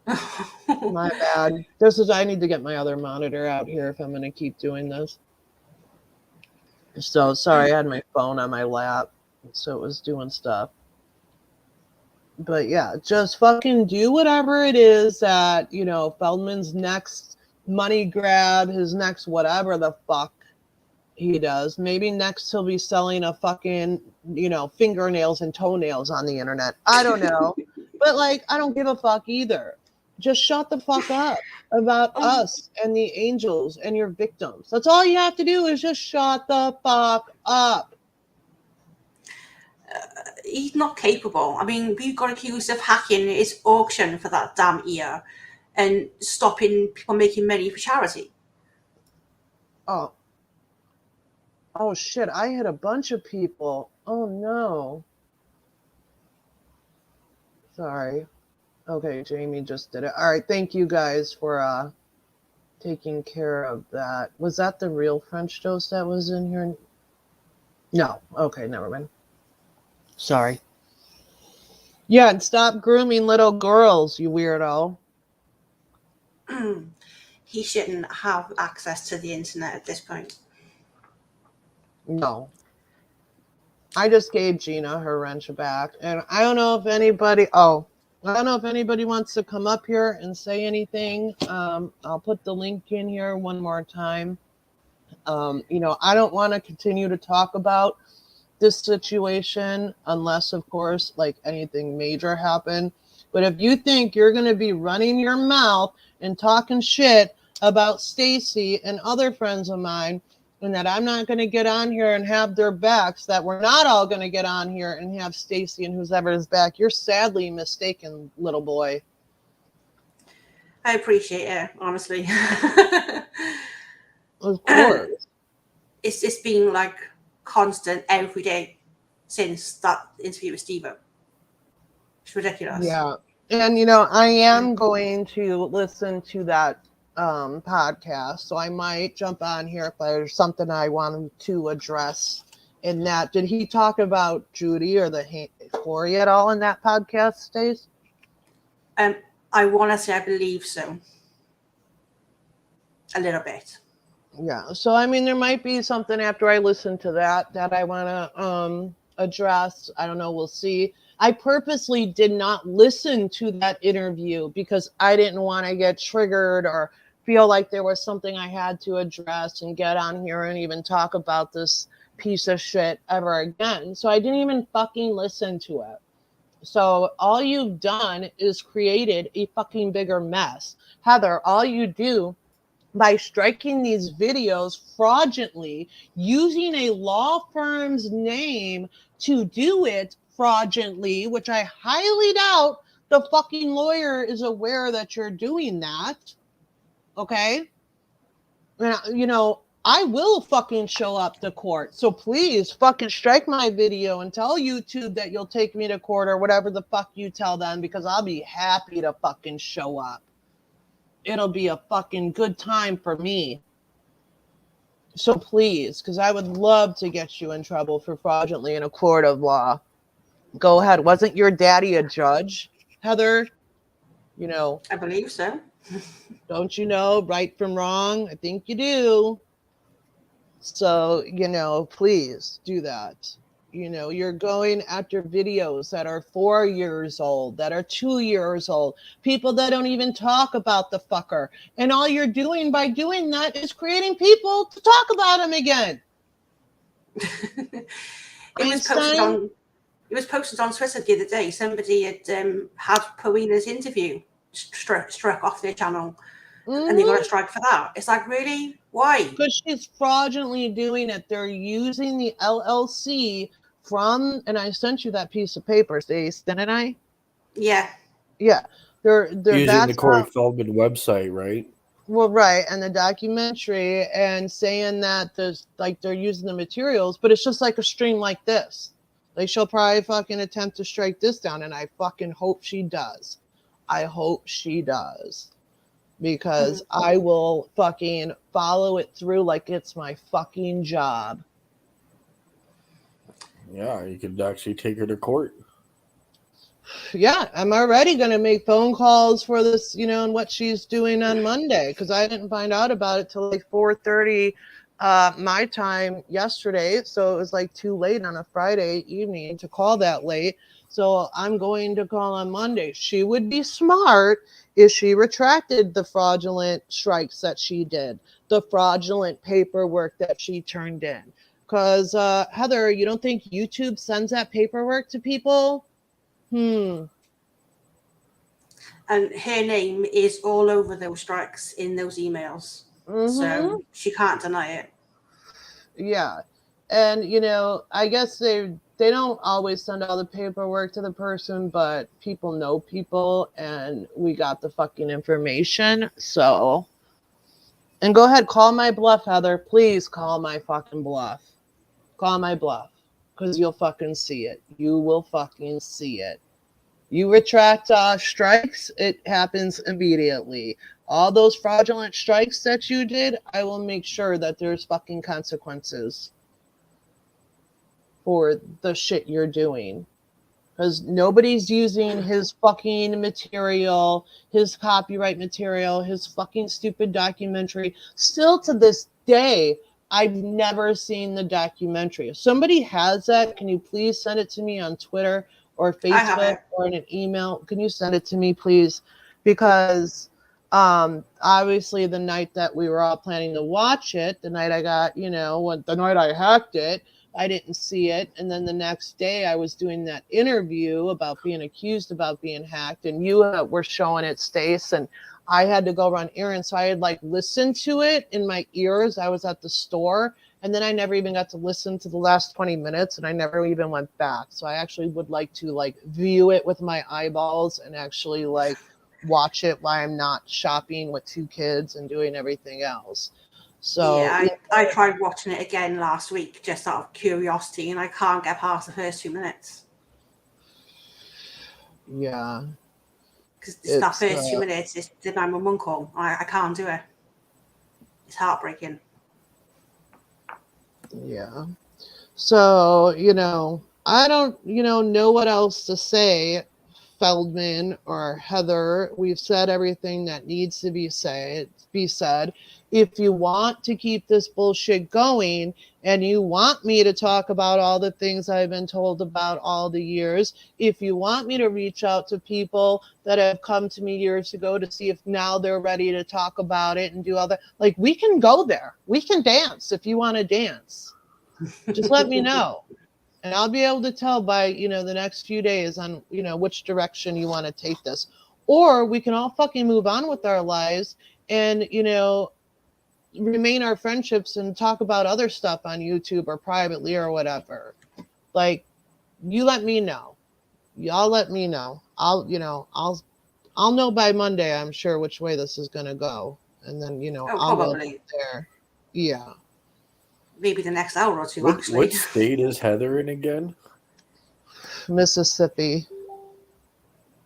My bad. I need to get my other monitor out here if I'm gonna keep doing this. So sorry, I had my phone on my lap, so it was doing stuff. But yeah, just fucking do whatever it is that, you know, Feldman's next money grab, his next whatever the fuck he does. Maybe next he'll be selling a fucking, you know, fingernails and toenails on the internet. I don't know. But like, I don't give a fuck either. Just shut the fuck up about us and the angels and your victims. That's all you have to do is just shut the fuck up. He's not capable. I mean, we got accused of hacking his auction for that damn year and stopping people making money for charity. Oh. Oh shit, I hit a bunch of people. Oh no. Sorry. Okay, Jamie just did it. All right, thank you guys for taking care of that. Was that the real French toast that was in here? No. Okay, never mind. Sorry. Yeah, and stop grooming little girls, you weirdo. He shouldn't have access to the internet at this point. No. I just gave Gina her wrench back, and I don't know if anybody. Oh, I don't know if anybody wants to come up here and say anything. I'll put the link in here one more time. I don't want to continue to talk about this situation unless, of course, like anything major happened. But if you think you're going to be running your mouth and talking shit about Stacy and other friends of mine, and that I'm not going to get on here and have their backs, that we're not all going to get on here and have Stacy and whoever's back, you're sadly mistaken, little boy. I appreciate it, honestly. Of course. It's just been like constant every day since that interview with Steve-O. It's ridiculous. Yeah. And, I am going to listen to that podcast, so I might jump on here if there's something I want to address in that. Did he talk about Judy or the Corey at all in that podcast, Stace? I want to say I believe so. A little bit. Yeah, so I mean, there might be something after I listen to that I want to address. I don't know, we'll see. I purposely did not listen to that interview because I didn't want to get triggered or feel like there was something I had to address and get on here and even talk about this piece of shit ever again. So I didn't even fucking listen to it. So all you've done is created a fucking bigger mess. Heather, all you do by striking these videos fraudulently, using a law firm's name to do it fraudulently, which I highly doubt the fucking lawyer is aware that you're doing that. Okay? And, I will fucking show up to court. So please fucking strike my video and tell YouTube that you'll take me to court or whatever the fuck you tell them, because I'll be happy to fucking show up. It'll be a fucking good time for me. So please, because I would love to get you in trouble for fraudulently in a court of law. Go ahead. Wasn't your daddy a judge, Heather? I believe so. Don't you know right from wrong? I think you do. So, please do that. You're going after videos that are 4 years old, that are 2 years old, people that don't even talk about the fucker. And all you're doing by doing that is creating people to talk about him again. It was posted on Twitter the other day. Somebody had Paulina's interview struck off their channel. And they got a strike for that. It's like, really? Why? Because she's fraudulently doing it. They're using the LLC and I sent you that piece of paper, Stace, didn't I? Yeah. Yeah. They're using the Corey Feldman website, right? Well, right, and the documentary, and saying that they're using the materials, but it's just like a stream like this. Like, she'll probably fucking attempt to strike this down, and I fucking hope she does. I hope she does. Because I will fucking follow it through like it's my fucking job. Yeah, you could actually take her to court. Yeah, I'm already going to make phone calls for this, and what she's doing on Monday, because I didn't find out about it till like 4:30 my time yesterday. So it was like too late on a Friday evening to call that late. So I'm going to call on Monday. She would be smart if she retracted the fraudulent strikes that she did, the fraudulent paperwork that she turned in. Because, Heather, you don't think YouTube sends that paperwork to people? And her name is all over those strikes in those emails. So she can't deny it. Yeah. And, I guess they don't always send all the paperwork to the person, but people know people, and we got the fucking information. So, and go ahead, call my bluff, Heather. Please call my fucking bluff. Call my bluff. Because you'll fucking see it. You will fucking see it. You retract strikes, it happens immediately. All those fraudulent strikes that you did, I will make sure that there's fucking consequences for the shit you're doing. Because nobody's using his fucking material, his copyright material, his fucking stupid documentary. Still to this day, I've never seen the documentary. If somebody has that, can you please send it to me on Twitter or Facebook or in an email? Can you send it to me, please? Because obviously the night that we were all planning to watch it, the night I got, the night I hacked it, I didn't see it. And then the next day I was doing that interview about being accused about being hacked, and you were showing it, Stace, and I had to go run errands. So I had listened to it in my ears. I was at the store, and then I never even got to listen to the last 20 minutes, and I never even went back. So I actually would like to view it with my eyeballs and actually watch it while I'm not shopping with 2 kids and doing everything else. So yeah, I tried watching it again last week just out of curiosity, and I can't get past the first 2 minutes. Yeah. Because that first 2 minutes is the 911 call. I can't do it. It's heartbreaking. Yeah. So, I don't, know what else to say, Feldman or Heather. We've said everything that needs to be said. If you want to keep this bullshit going and you want me to talk about all the things I've been told about all the years, if you want me to reach out to people that have come to me years ago to see if now they're ready to talk about it and do all that, we can go there. We can dance if you want to dance. Just let me know. And I'll be able to tell by, the next few days on, which direction you want to take this. Or we can all fucking move on with our lives and, remain our friendships and talk about other stuff on YouTube or privately or whatever. You let me know. Y'all let me know. I'll know by Monday, I'm sure, which way this is going to go. And then, I'll probably go there. Yeah. Maybe the next hour or two, actually. What state is Heather in again? Mississippi.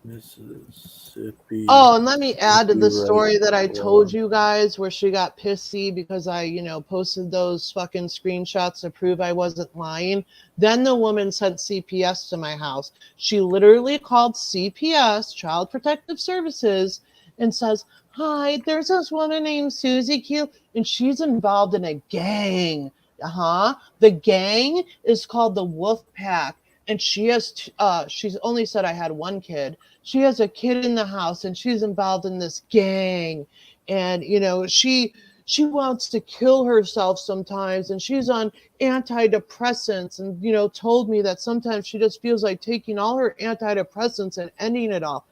Mississippi. Oh, and let me add to the story that I told you guys where she got pissy because I, posted those fucking screenshots to prove I wasn't lying. Then the woman sent CPS to my house. She literally called CPS, Child Protective Services, and says, "Hi, there's this woman named Suzi-Q, and she's involved in a gang." The gang is called the Wolfpack, and she has, she's only said I had 1 kid. She has a kid in the house, and she's involved in this gang. And, she wants to kill herself sometimes, and she's on antidepressants, and, told me that sometimes she just feels like taking all her antidepressants and ending it all.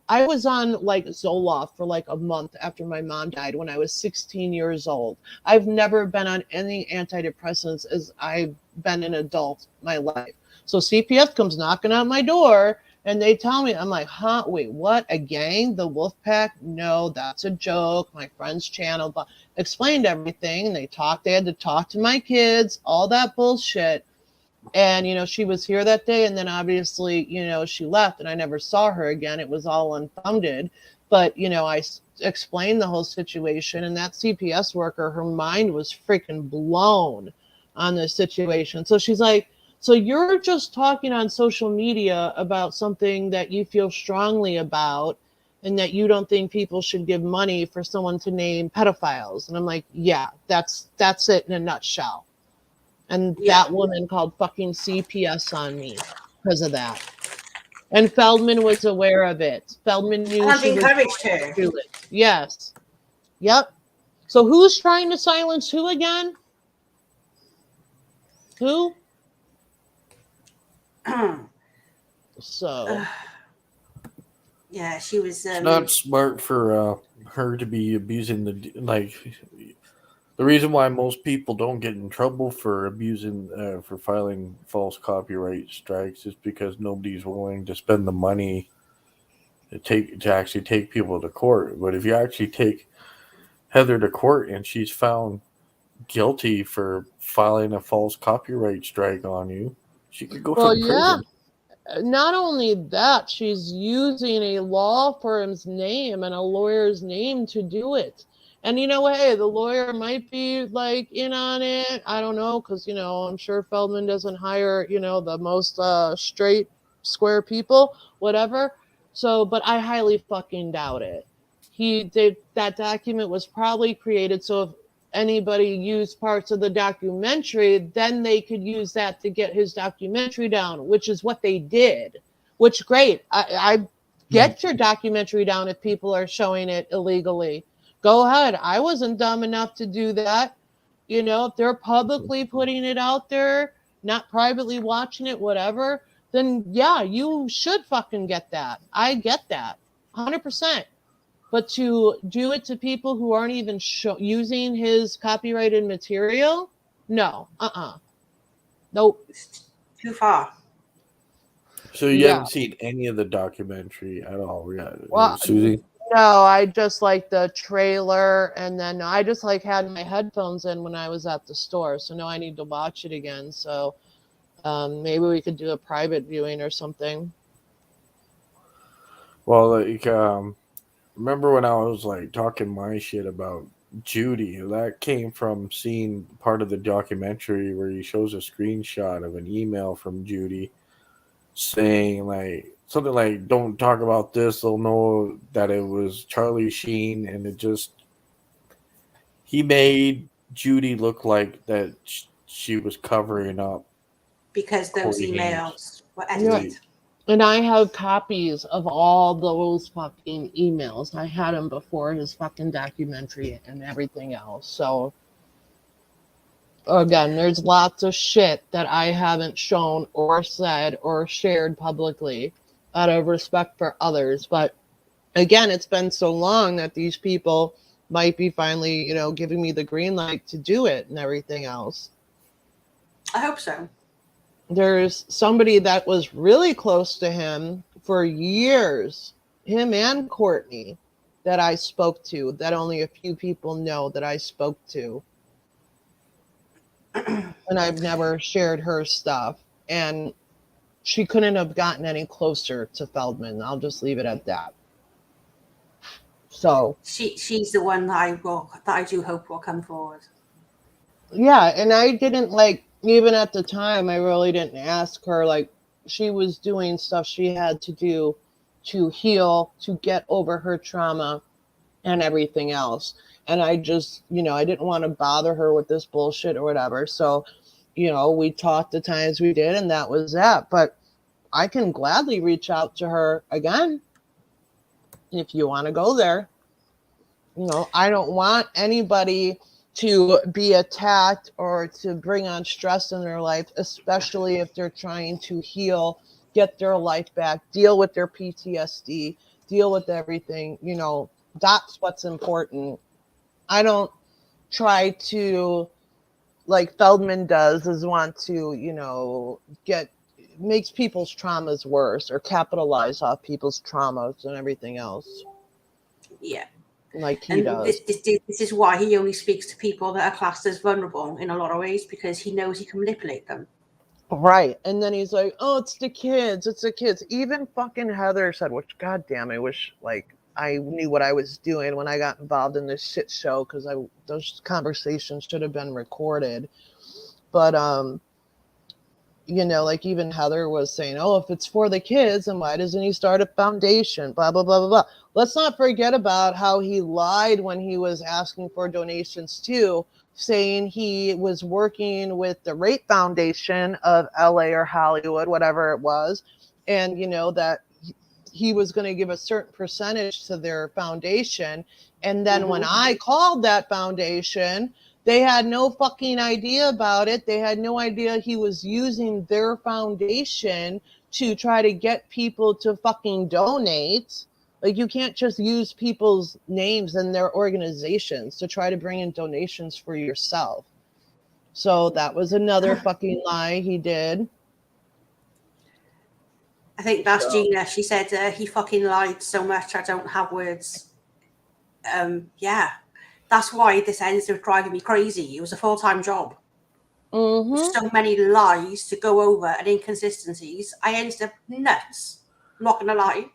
I was on Zoloft for a month after my mom died when I was 16 years old. I've never been on any antidepressants as I've been an adult my life. So CPS comes knocking on my door and they tell me, I'm like, huh, wait, what? A gang? The Wolfpack? No, that's a joke. My friend's channel, but explained everything. And they had to talk to my kids, all that bullshit. And, she was here that day. And then obviously, she left and I never saw her again. It was all unfounded. But, I explained the whole situation. And that CPS worker, her mind was freaking blown on this situation. So she's like, so you're just talking on social media about something that you feel strongly about and that you don't think people should give money for someone to name pedophiles. And I'm like, yeah, that's it in a nutshell. And that woman called fucking CPS on me because of that. And Feldman was aware of it. Feldman knew and she was encouraged her. do it. Yes. Yep. So who's trying to silence who again? Who? So Yeah, she was. It's not smart for her to be abusing the reason why most people don't get in trouble for abusing for filing false copyright strikes is because nobody's willing to spend the money to actually take people to court. But if you actually take Heather to court and she's found guilty for filing a false copyright strike on you, she could go Well, to yeah. prison. Not only that, she's using a law firm's name and a lawyer's name to do it. And hey, the lawyer might be like in on it. I don't know, because I'm sure Feldman doesn't hire the most straight, square people, whatever. So, but I highly fucking doubt it. That document was probably created so if anybody used parts of the documentary, then they could use that to get his documentary down, which is what they did. Which great. I get your documentary down if people are showing it illegally. Go ahead. I wasn't dumb enough to do that. If they're publicly putting it out there, not privately watching it, whatever, then yeah, you should fucking get that. I get that. 100%. But to do it to people who aren't even using his copyrighted material, no, nope. It's too far. So you haven't seen any of the documentary at all, Well, Susie? no, I just like the trailer, and then I just had my headphones in when I was at the store. So now I need to watch it again. So maybe we could do a private viewing or something. Well, remember when I was talking my shit about Judy? That came from seeing part of the documentary where he shows a screenshot of an email from Judy saying something like, "Don't talk about this. They'll know that it was Charlie Sheen," and he made Judy look like that she was covering up because those Corey emails were edited. And I have copies of all those fucking emails. I had them before his fucking documentary and everything else. So, again, there's lots of shit that I haven't shown or said or shared publicly out of respect for others. But again, it's been so long that these people might be finally, giving me the green light to do it and everything else. I hope so. There's somebody that was really close to him for years, him and Courtney, that I spoke to, that only a few people know that I spoke to. And I've never shared her stuff. And she couldn't have gotten any closer to Feldman. I'll just leave it at that. So she's the one that I do hope will come forward. Yeah, and I didn't even at the time, I really didn't ask her. She was doing stuff she had to do to heal, to get over her trauma and everything else. And I just, I didn't want to bother her with this bullshit or whatever. So, we talked the times we did, and that was that. But I can gladly reach out to her again if you want to go there. I don't want anybody to be attacked or to bring on stress in their life, especially if they're trying to heal, get their life back, deal with their PTSD, deal with everything. That's what's important. I don't try to, like Feldman does, is want to, makes people's traumas worse or capitalize off people's traumas and everything else. Yeah. Like he does. This is why he only speaks to people that are classed as vulnerable in a lot of ways, because he knows he can manipulate them. Right. And then he's like, oh, it's the kids. It's the kids. Even fucking Heather said, which goddamn, I wish I knew what I was doing when I got involved in this shit show, because those conversations should have been recorded. But even Heather was saying, oh, if it's for the kids, then why doesn't he start a foundation? Blah, blah, blah, blah, blah. Let's not forget about how he lied when he was asking for donations too, saying he was working with the Rape Foundation of LA or Hollywood, whatever it was. And, that he was going to give a certain percentage to their foundation. And then when I called that foundation, they had no fucking idea about it. They had no idea he was using their foundation to try to get people to fucking donate. Like, you can't just use people's names and their organizations to try to bring in donations for yourself. So that was another fucking lie he did. I think that's So. Gina. She said he fucking lied so much I don't have words. Yeah, that's why this ends up driving me crazy. It was a full-time job. Mm-hmm. So many lies to go over and inconsistencies. I ended up nuts. I'm not gonna lie.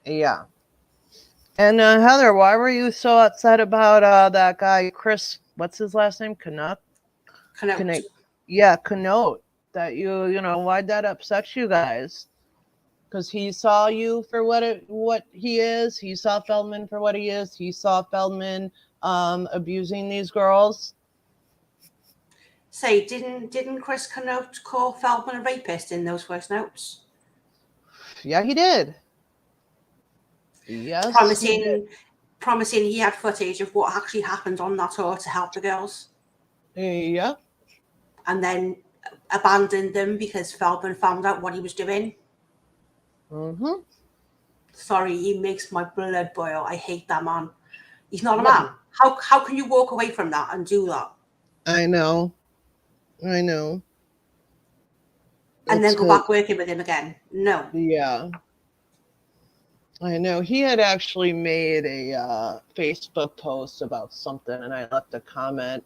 Yeah. And Heather, why were you so upset about that guy, Chris? What's his last name? Canuck? Canote. Yeah, Canote. That you know, why'd that upset you guys? Because he saw you for what he is. He saw Feldman for what he is. He saw Feldman abusing these girls. Say, didn't Chris Canote call Feldman a rapist in those first notes? Yeah, he did. Yes, Promising he had footage of what actually happened on that tour to help the girls. Yeah. And then abandoned them because Feldman found out what he was doing. Mm-hmm. Sorry, he makes my blood boil. I hate that man. He's not a Yep. man. How can you walk away from that and do that? I know. And It's then go back working with him again? No. Yeah. I know. He had actually made a Facebook post about something, and I left a comment.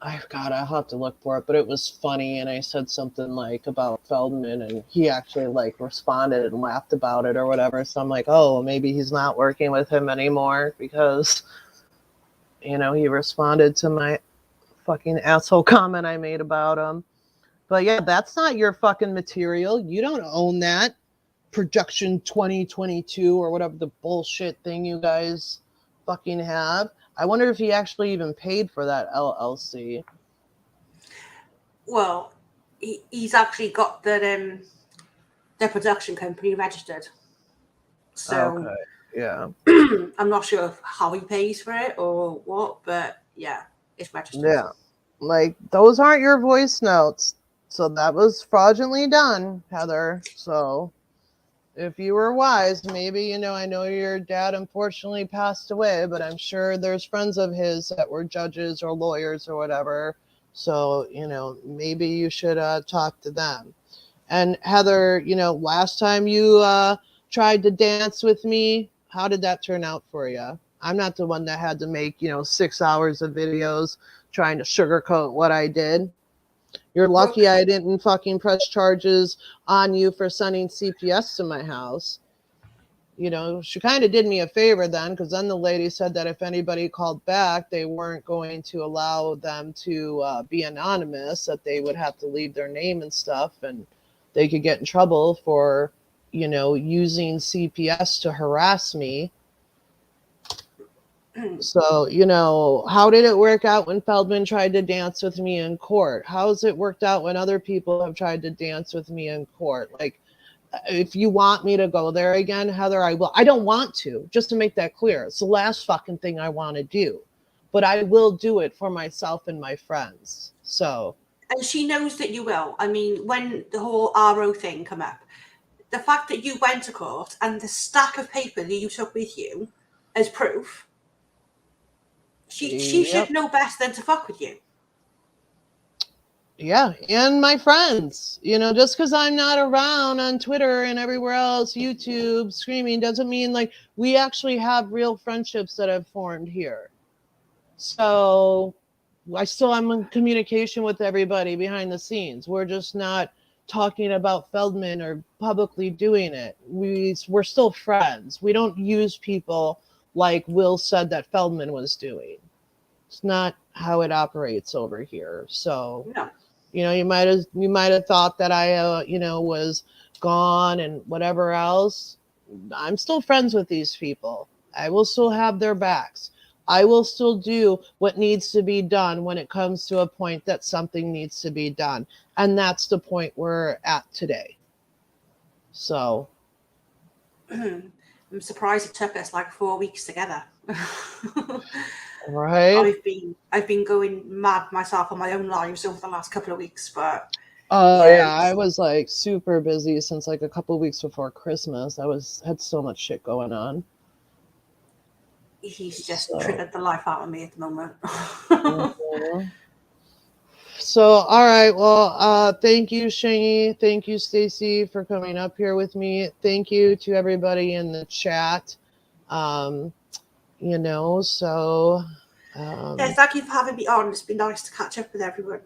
I'll have to look for it, but it was funny, and I said something like about Feldman, and he actually like responded and laughed about it or whatever. So I'm like, oh, maybe he's not working with him anymore because, you know, he responded to my fucking asshole comment I made about him. But yeah, that's not your fucking material. You don't own that. Production 2022 or whatever the bullshit thing you guys fucking have. I wonder if he actually even paid for that LLC. Well, he's actually got the production company registered. So Okay. Yeah. I'm not sure how he pays for it or what, but yeah, it's registered. Yeah. Like, those aren't your voice notes. So that was fraudulently done, Heather. So if you were wise, maybe, you know, I know your dad unfortunately passed away, but I'm sure there's friends of his that were judges or lawyers or whatever. So, you know, maybe you should talk to them. And Heather, you know, last time you tried to dance with me, how did that turn out for you? I'm not the one that had to make, you know, 6 hours of videos trying to sugarcoat what I did. You're lucky I didn't fucking press charges on you for sending CPS to my house. You know, she kind of did me a favor then, because then the lady said that if anybody called back, they weren't going to allow them to be anonymous, that they would have to leave their name and stuff, and they could get in trouble for, you know, using CPS to harass me. So, you know, how did it work out when Feldman tried to dance with me in court? How's it worked out when other people have tried to dance with me in court? Like, if you want me to go there again, Heather, I will. I don't want to, just to make that clear. It's the last fucking thing I want to do. But I will do it for myself and my friends. So. And she knows that you will. I mean, when the whole RO thing come up, the fact that you went to court and the stack of paper that you took with you as proof, she should know best than to fuck with you. Yeah, and my friends. You know, just because I'm not around on Twitter and everywhere else, YouTube, screaming, doesn't mean like we actually have real friendships that have formed here. So I still am in communication with everybody behind the scenes. We're just not talking about Feldman or publicly doing it. We're still friends. We don't use people like Will said that Feldman was doing. It's not how it operates over here. So, no. You know, you might have thought that I, you know, was gone and whatever else. I'm still friends with these people. I will still have their backs. I will still do what needs to be done when it comes to a point that something needs to be done. And that's the point we're at today. So. I'm surprised it took us like 4 weeks together. Right. I've been going mad myself on my own lives over the last couple of weeks, but Oh yeah, I Yes. was like super busy since like a couple weeks before Christmas. Had so much shit going on. He's just So, triggered the life out of me at the moment. mhm. So all right, well, thank you, Shangy. Thank you, Stacy, for coming up here with me. Thank you to everybody in the chat. Um, so Yeah, thank you for having me on. It's been nice to catch up with everyone.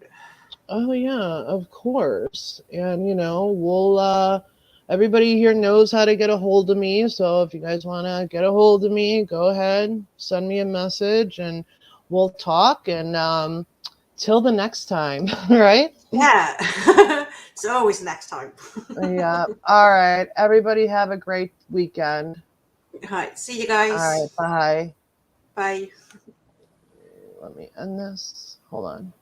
oh yeah, of course. And we'll everybody here knows how to get a hold of me. So if you guys want to get a hold of me, go ahead, send me a message and we'll talk and till the next time, right? Yeah. It's always next time. Yeah. All right. Everybody have a great weekend. All right. See you All guys. right. Bye. Bye. Let me end this. Hold on.